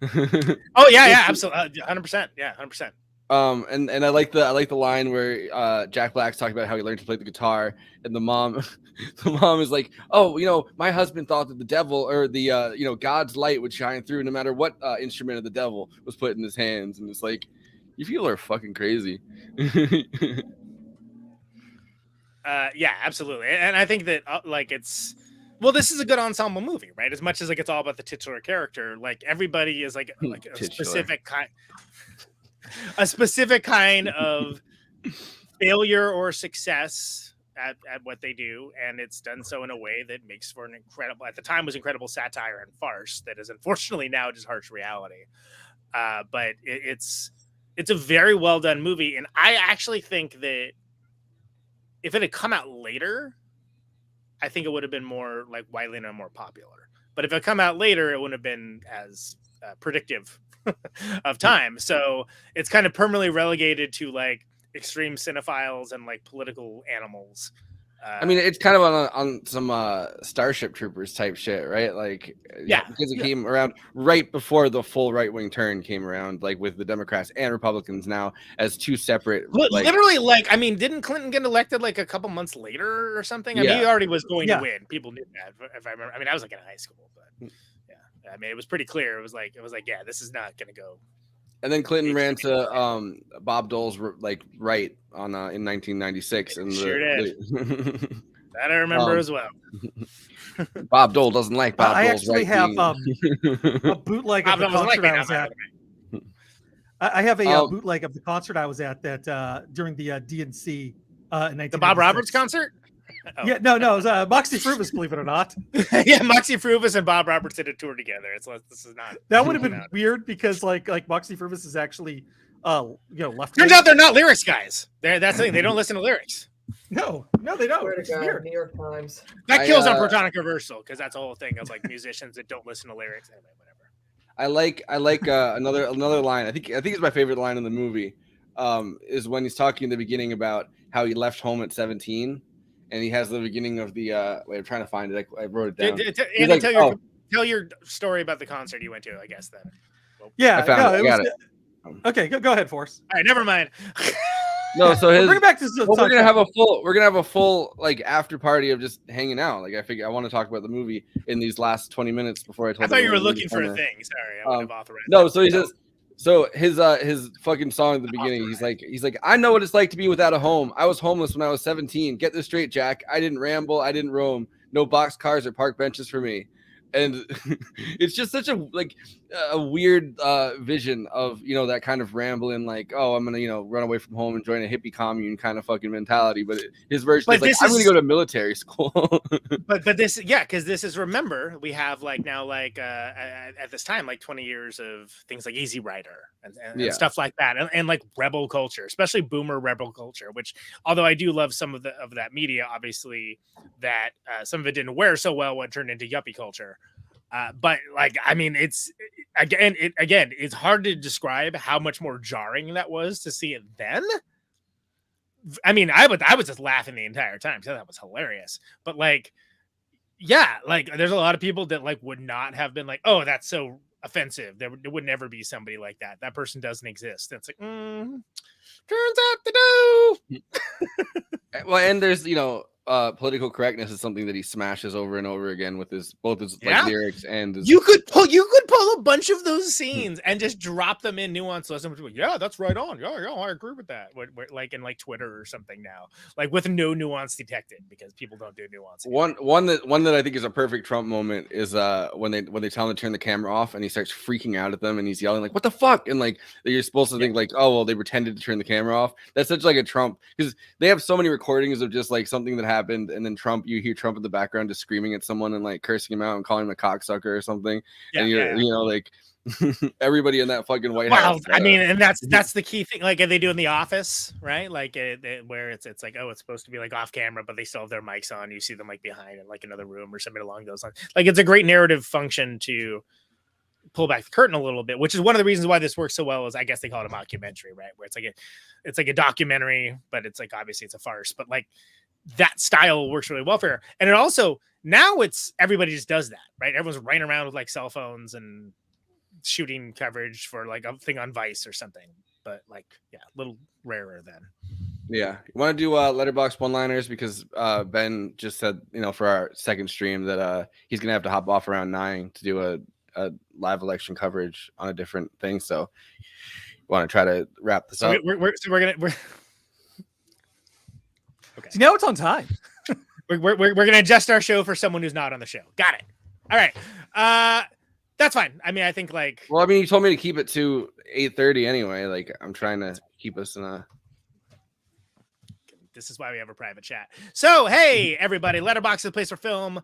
Oh yeah, absolutely, 100%. Yeah, 100%. And I like the line where Jack Black's talking about how he learned to play the guitar, and the mom is like, oh, my husband thought that the devil or the God's light would shine through no matter what instrument of the devil was put in his hands, and it's like, you people are fucking crazy. Yeah, absolutely, and I think that this is a good ensemble movie, right? As much as like it's all about the titular character, like everybody is like a specific kind of failure or success at what they do, and it's done so in a way that makes for an incredible, at the time was incredible satire and farce that is unfortunately now just harsh reality. But it's a very well done movie, and I actually think that if it had come out later, I think it would have been more like widely known, more popular. But if it had come out later, it wouldn't have been as predictive of time. So it's kind of permanently relegated to like extreme cinephiles and like political animals. I mean, it's kind of on some Starship Troopers type shit, right? Like, because it came around right before the full right wing turn came around, like with the Democrats and Republicans now as two separate. Literally, I mean, didn't Clinton get elected like a couple months later or something? I mean, he already was going to win. People knew that, if I remember. I mean, I was like in high school, but yeah, I mean, it was pretty clear. It was like, yeah, this is not going to go. And then Clinton ran to Bob Dole's right on in 1996, and sure did. That I remember as well. Bob Dole doesn't like Bob Dole's actually have a bootleg of the concert I was at. I have a bootleg of the concert I was at that during the DNC in 1996. The Bob Roberts concert. Oh. Yeah, no, it was Moxie Frubus, believe it or not. Yeah, Moxie Frubus and Bob Roberts did a tour together. This is not. That would have been weird because like Moxie Frubus is actually left. Turns out they're not lyrics guys. That's the thing. They don't listen to lyrics. No, they don't. Swear to God, New York Times. That kills on Protonic Reversal because that's a whole thing of like musicians that don't listen to lyrics. Anyway, whatever. I like another line. I think it's my favorite line in the movie. Is when he's talking in the beginning about how he left home at 17. And he has the beginning of the wait, I'm trying to find it. I wrote it down. Andy, tell your story about the concert you went to, I guess, then. Yeah, I got it. Okay, go ahead, Force. All right, never mind. No, so bring it back to we're gonna have a full like after party of just hanging out. Like I want to talk about the movie in these last 20 minutes before I told. I thought you were looking for a thing. Sorry, I would have authorized. No, so he says. So his fucking song at the beginning, he's like, I know what it's like to be without a home. I was homeless when I was 17. Get this straight, Jack. I didn't ramble. I didn't roam. No box cars or park benches for me. And it's just such a weird vision of that kind of rambling, like, oh, I'm gonna run away from home and join a hippie commune kind of fucking mentality. But his version is like, I'm gonna go to military school. but this, because this is, remember, we have like now at this time like 20 years of things like Easy Rider and stuff like that, and like rebel culture, especially boomer rebel culture. Which, although I do love some of that media, obviously that some of it didn't wear so well when it turned into yuppie culture. But like, I mean, it's hard to describe how much more jarring that was to see it then. I mean, I was just laughing the entire time because that was hilarious. But like, yeah, like there's a lot of people that like would not have been like, oh, that's so offensive. There would never be somebody like that. That person doesn't exist. And it's like, turns out to do. Well, and there's political correctness is something that he smashes over and over again with both his lyrics and his... You could pull a bunch of those scenes and just drop them in nuance lessons. Yeah, that's right on. Yeah, I agree with that. Like in like Twitter or something now, like with no nuance detected because people don't do nuance. One that I think is a perfect Trump moment is when they tell him to turn the camera off and he starts freaking out at them and he's yelling like, "What the fuck?" And like you're supposed to think like, "Oh well, they pretended to turn the camera off." That's such like a Trump, because they have so many recordings of just like something that happened, and then you hear Trump in the background just screaming at someone and like cursing him out and calling him a cocksucker or something, and you know, like everybody in that fucking White House. I mean, and that's the key thing. Like they do in The Office, right? Like where it's like, oh, it's supposed to be like off camera, but they still have their mics on. You see them like behind in like another room or something along those lines. Like it's a great narrative function to pull back the curtain a little bit, which is one of the reasons why this works so well. Is I guess they call it a mockumentary, right? Where it's like a documentary, but it's like obviously it's a farce, but like that style works really well for her. And it also now it's everybody just does that, right? Everyone's running around with like cell phones and shooting coverage for like a thing on Vice or something, but like a little rarer then. Yeah, you want to do letterbox one-liners because Ben just said, you know, for our second stream that he's gonna have to hop off around 9 to do a live election coverage on a different thing. So want to try to wrap this up. We're okay. So now it's on time. we're gonna adjust our show for someone who's not on the show. Got it. All right. That's fine. I mean, I think like. Well, I mean, you told me to keep it to 8:30 anyway. Like I'm trying to keep us in a. This is why we have a private chat. So, hey, everybody, Letterboxd is a place for film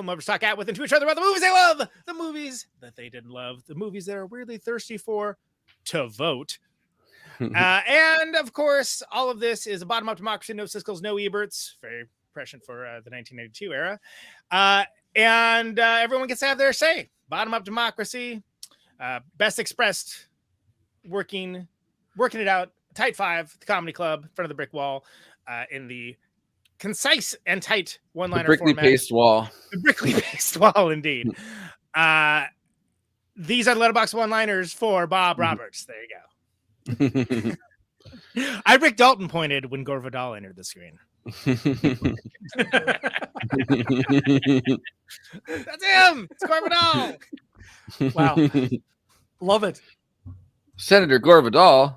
lovers talk out with and to each other about the movies they love, the movies that they didn't love, the movies they're weirdly thirsty for to vote. And, of course, all of this is a bottom-up democracy, no Siskel's, no Eberts, very prescient for the 1982 era. And everyone gets to have their say. Bottom-up democracy, best expressed, working it out, Tight Five, the comedy club, front of the brick wall. In the concise and tight one-liner brickley format. Paste wall. The brickley paste wall, indeed. These are letterbox one-liners for Bob Roberts. There you go. Rick Dalton pointed when Gore Vidal entered the screen. That's him. It's Gore Vidal. Wow. Love it. Senator Gore Vidal.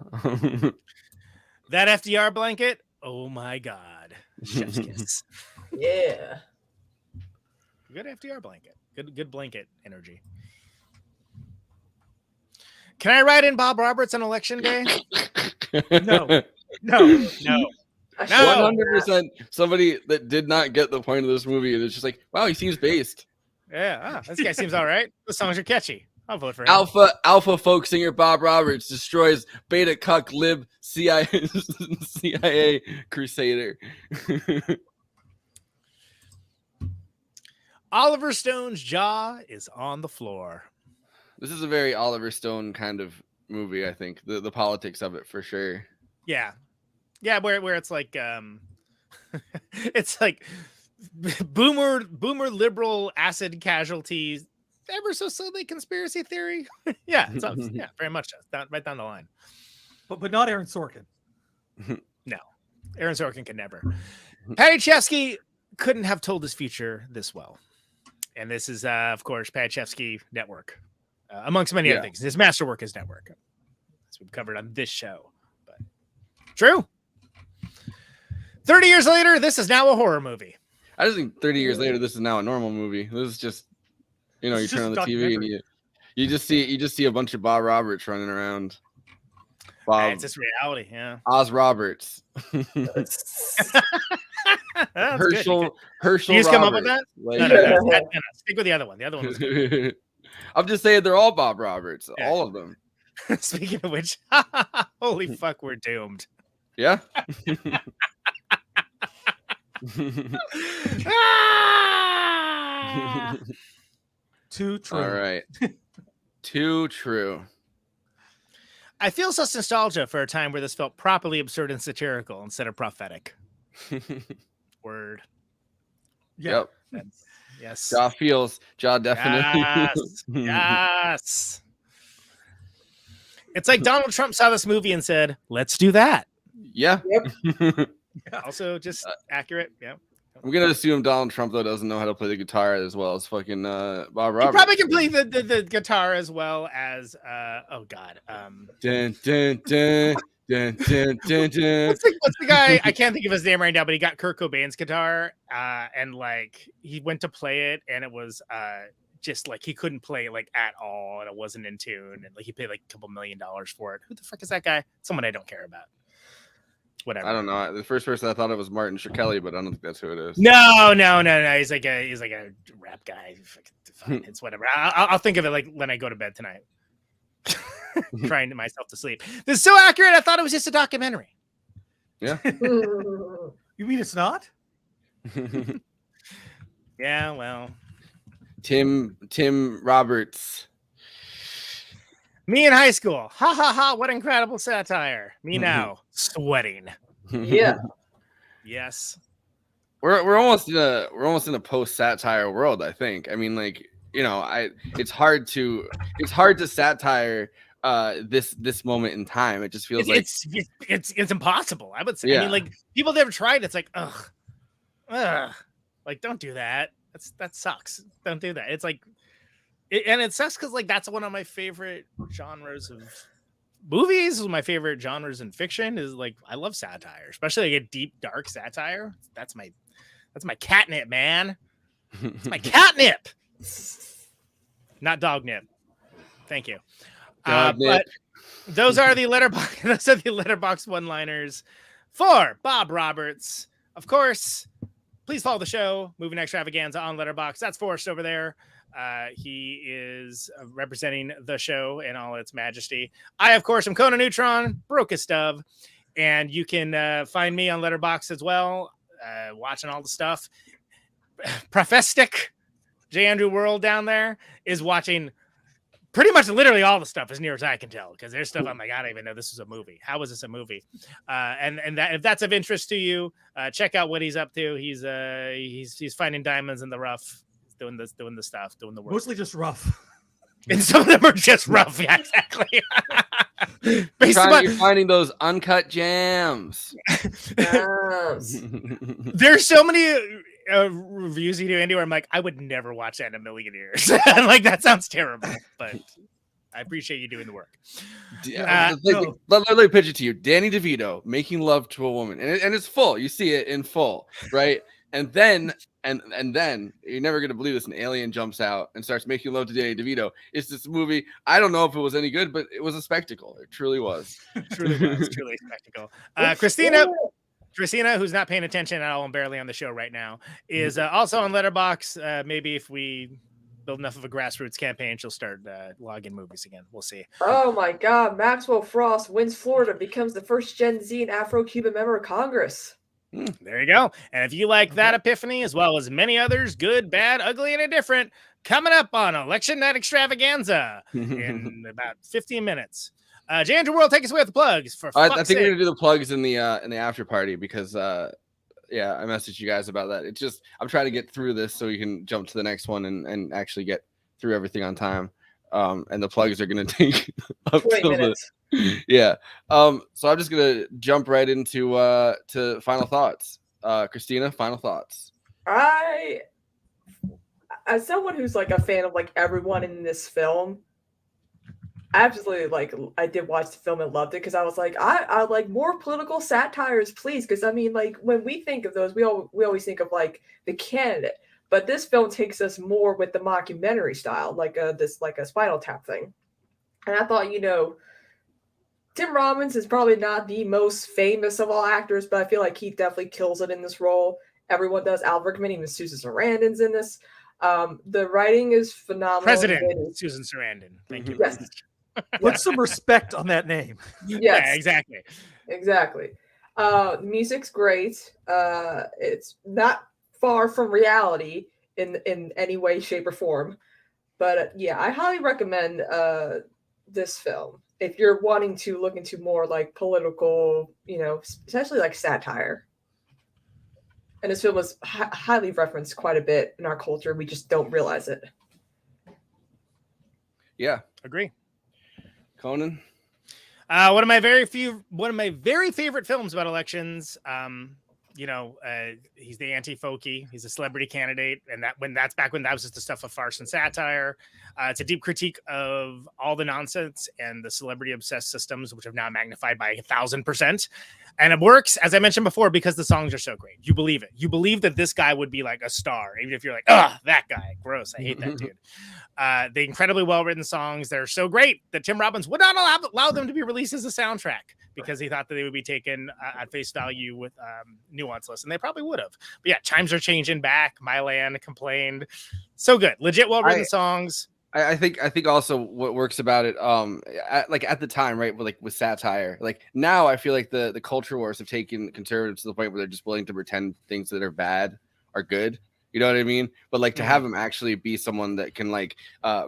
That FDR blanket. Oh my God. Chef's kiss. Yeah. Good FDR blanket. Good blanket energy. Can I write in Bob Roberts on election day? No. 100% somebody that did not get the point of this movie. It's just like, wow, he seems based. Yeah. This guy seems all right. The songs are catchy. I'll vote for him. Alpha folk singer Bob Roberts destroys beta cuck lib CIA crusader. Oliver Stone's jaw is on the floor. This is a very Oliver Stone kind of movie, I think. The politics of it for sure. Yeah, where it's like it's like boomer liberal acid casualties. Ever so slowly conspiracy theory. Yeah, very much right down the line. But not Aaron Sorkin. No, Aaron Sorkin can never. Patty Chesky couldn't have told his future this well. And this is, of course, Patty Chesky Network, amongst many other things. His masterwork is Network, as we've covered on this show. But true. 30 years later, this is now a horror movie. I just think 30 years later, this is now a normal movie. This is just. You know, you turn on the TV and you just see a bunch of Bob Roberts running around. Bob, it's just reality, yeah. Oz Roberts. Herschel. You just come up with that? Like, no. Stick with the other one. The other one was good. I'm just saying they're all Bob Roberts, all of them. Speaking of which, holy fuck, we're doomed. Yeah. Too true. All right. Too true. I feel such nostalgia for a time where this felt properly absurd and satirical instead of prophetic. Word. Yep. Yes. Jaw feels. Jaw definitely. Yes. It's like Donald Trump saw this movie and said, "Let's do that." Yeah. Yep. Also, just accurate. Yeah. I'm gonna assume Donald Trump though doesn't know how to play the guitar as well as fucking Bob Roberts. He probably can play the guitar as well as oh god. Dun, dun, dun, dun, dun, dun, dun. What's the guy? I can't think of his name right now, but he got Kurt Cobain's guitar, and like he went to play it, and it was just like he couldn't play it like at all, and it wasn't in tune, and like he paid like a couple $1 million for it. Who the fuck is that guy? Someone I don't care about. whatever. I don't know. The first person I thought it was Martin Shkreli, but I don't think that's who it is. No. He's like a rap guy. Fine, it's whatever. I'll think of it like when I go to bed tonight. Trying myself to sleep. This is so accurate. I thought it was just a documentary. Yeah. You mean it's not? Yeah. Well, Tim Roberts. me in high school. Ha ha ha! What incredible satire. Me now sweating. Yeah. Yes. We're almost in a post satire world. I think. I mean, like, you know, it's hard to satire this moment in time. It just feels it's impossible. I would say. Yeah. I mean, like, people that have tried. It's like ugh, like, don't do that. That sucks. Don't do that. It's like, and it sucks because like that's one of my favorite genres of movies. My favorite genres in fiction is like I love satire, especially like a deep dark satire. That's my catnip, man. It's my catnip. Not dog nip. Thank you. But those are the letterbox one-liners for Bob Roberts. Of course, please follow the show, Moving Extravaganza on Letterboxd. That's Forrest over there. He is representing the show in all its majesty. I, of course, am Conan Neutron, brokest of, and you can find me on Letterboxd as well, watching all the stuff. Profestic J. Andrew World down there is watching pretty much literally all the stuff as near as I can tell, because there's stuff I'm like, I don't even know this is a movie. How is this a movie? And that if that's of interest to you, check out what he's up to. He's finding diamonds in the rough, doing the stuff, doing the work. Mostly just rough. And some of them are just rough. Yeah, exactly. You're finding those uncut gems. There's so many reviews you do, Andy, where I'm like, I would never watch that in a million years. Like, that sounds terrible, but I appreciate you doing the work. Let me pitch it to you. Danny DeVito making love to a woman, and it's full. You see it in full, right? And then you're never gonna believe this. An alien jumps out and starts making love to Danny DeVito. It's this movie. I don't know if it was any good, but it was a spectacle. It truly was. Truly a spectacle. Christina, who's not paying attention at all and barely on the show right now, is also on Letterboxd. Maybe if we build enough of a grassroots campaign, she'll start logging movies again. We'll see. Oh my God! Maxwell Frost wins Florida, becomes the first Gen Z and Afro-Cuban member of Congress. There you go. And if you like that epiphany, as well as many others, good, bad, ugly, and indifferent, coming up on Election Night Extravaganza in about 15 minutes. J. Andrew World, take us away with the plugs. For I think we're gonna do the plugs in the after party because I messaged you guys about that. It's just I'm trying to get through this so we can jump to the next one and actually get through everything on time. And the plugs are gonna take up 20 minutes. Yeah. So I'm just gonna jump right into to final thoughts. Christina, final thoughts. As someone who's like a fan of like everyone in this film, I absolutely I did watch the film and loved it because I was like, I like more political satires, please. Because I mean, like when we think of those, we always think of like The Candidate, but this film takes us more with the mockumentary style, like a Spinal Tap thing. And I thought, Tim Robbins is probably not the most famous of all actors, but I feel like he definitely kills it in this role. Everyone does. Al Rickman, even Susan Sarandon's in this. The writing is phenomenal. President Susan Sarandon. Thank you. Yes. Put some respect on that name. Yes. Yeah, exactly. Music's great. It's not far from reality in any way, shape, or form. But I highly recommend this film if you're wanting to look into more like political, essentially like satire. And this film was highly referenced quite a bit in our culture. We just don't realize it. Yeah, agree. Conan. One of my very favorite films about elections. he's the anti-folky. He's a celebrity candidate, and that's back when that was just the stuff of farce and satire. It's a deep critique of all the nonsense and the celebrity-obsessed systems, which have now magnified by 1,000%. And it works, as I mentioned before, because the songs are so great. You believe it. You believe that this guy would be like a star, even if you're like, that guy, gross. I hate that dude. The incredibly well-written songs, they're so great that Tim Robbins would not allow them to be released as a soundtrack because he thought that they would be taken at face value with nuanceless, and they probably would have. But yeah, chimes are changing back. Mylan complained. So good. Legit well-written songs. I think also what works about it, at the time, right, with satire, like now I feel like the culture wars have taken conservatives to the point where they're just willing to pretend things that are bad are good. You know what I mean? But like to have him actually be someone that can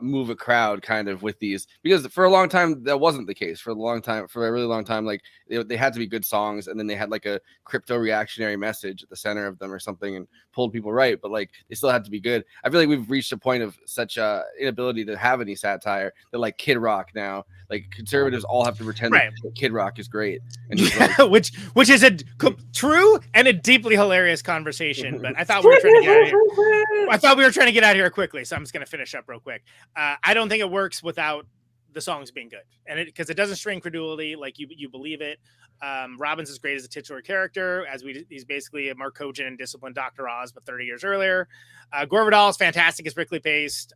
move a crowd kind of with these, because for a long time that wasn't the case. For a really long time, like they had to be good songs, and then they had like a crypto reactionary message at the center of them or something and pulled people right, but like they still had to be good. I feel like we've reached a point of such inability to have any satire that like Kid Rock now, like conservatives all have to pretend that Kid Rock is great, and which is a true and a deeply hilarious conversation. But I thought we were trying to get out of here. I thought we were trying to get out of here quickly, so I'm just going to finish up real quick. I don't think it works without the songs being good, and because it doesn't strain credulity, like you believe it. Robbins is great as a titular character, he's basically a more cogent and disciplined Dr. Oz, but 30 years earlier. Gore Vidal is fantastic as Brickley Pace.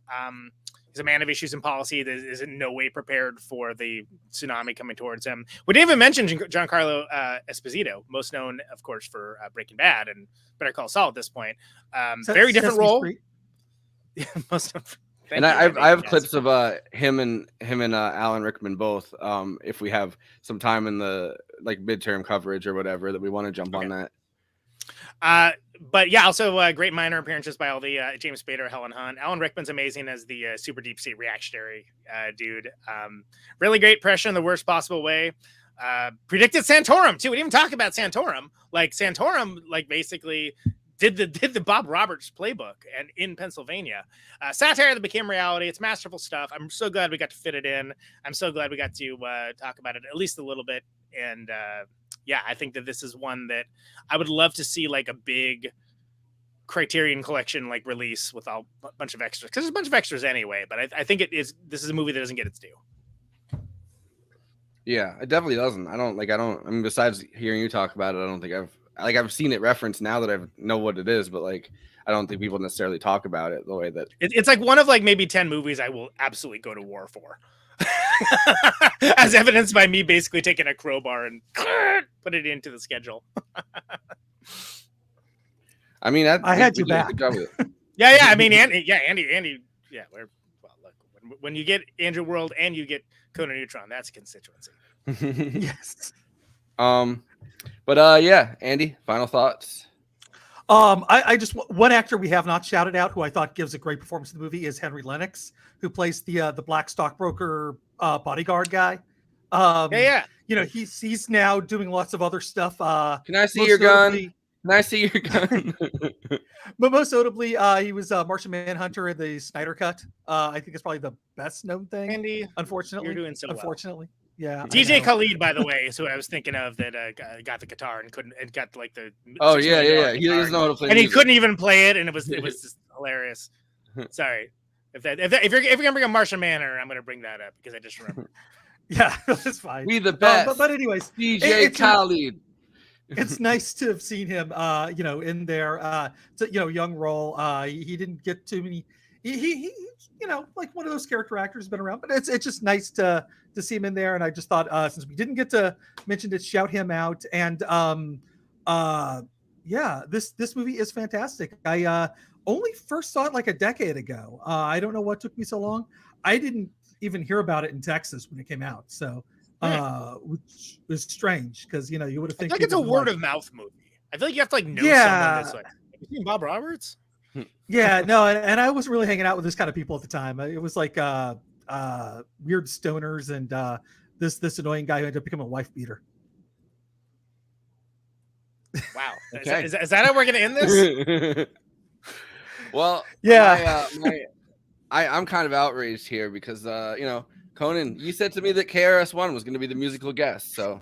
He's a man of issues and policy that is in no way prepared for the tsunami coming towards him. We didn't even mention Giancarlo Esposito, most known, of course, for Breaking Bad and Better Call Saul at this point. Very different role. And I have clips of him and Alan Rickman both. If we have some time in the midterm coverage or whatever that we want to jump on that. But yeah, also great minor appearances by all the James Spader, Helen Hunt. Alan Rickman's amazing as the super deep sea reactionary dude. Really great pressure in the worst possible way. Predicted Santorum too. We didn't even talk about Santorum. Like Santorum, basically did the Bob Roberts playbook and in Pennsylvania. Satire that became reality. It's masterful stuff. I'm so glad we got to fit it in. I'm so glad we got to talk about it at least a little bit. And yeah, I think that this is one that I would love to see a big Criterion Collection release with a bunch of extras, because there's a bunch of extras anyway. But I think this is a movie that doesn't get its due. Yeah, it definitely doesn't. I mean, besides hearing you talk about it, I don't think I've seen it referenced now that I know what it is, but I don't think people necessarily talk about it the way that it's one of maybe 10 movies I will absolutely go to war for. As evidenced by me basically taking a crowbar and put it into the schedule. I mean, I had you back. Yeah. I mean, Andy. Yeah. Look, when you get Andrew World and you get Conan Neutron, that's a constituency. Yes. But yeah, Andy, final thoughts. I just one actor we have not shouted out who I thought gives a great performance in the movie is Henry Lennox, who plays the black stockbroker bodyguard guy. Yeah. He's now doing lots of other stuff. Can I see your gun? Can I see your gun? But most notably, he was Martian Manhunter in the Snyder Cut. I think it's probably the best known thing. Andy, unfortunately, you're doing so unfortunately. Well. Yeah, DJ Khalid, by the way, is who I was thinking of that got the guitar and got the. Oh yeah. He doesn't know how to play, and music. He couldn't even play it, and it was just hilarious. Sorry, if you're gonna bring a Martian Manhunter, I'm gonna bring that up because I just remember. Yeah, that's fine. We the best. But anyways, DJ Khalid. It's nice to have seen him, in their, young role. He didn't get too many. He one of those character actors has been around, but it's just nice to see him in there. And I just thought, since we didn't get to mention it, shout him out. And this movie is fantastic. I only first saw it a decade ago. I don't know what took me so long. I didn't even hear about it in Texas when it came out. So. Which is strange because you would have think it's a word of mouth movie. I feel like you have to know someone this way. Have you seen Bob Roberts? Yeah, no, and I wasn't really hanging out with this kind of people at the time. It was weird stoners and this annoying guy who ended up becoming a wife beater. Wow, okay. Is that how we're gonna end this? Well, yeah, I'm kind of outraged here because Conan, you said to me that KRS-One was going to be the musical guest, so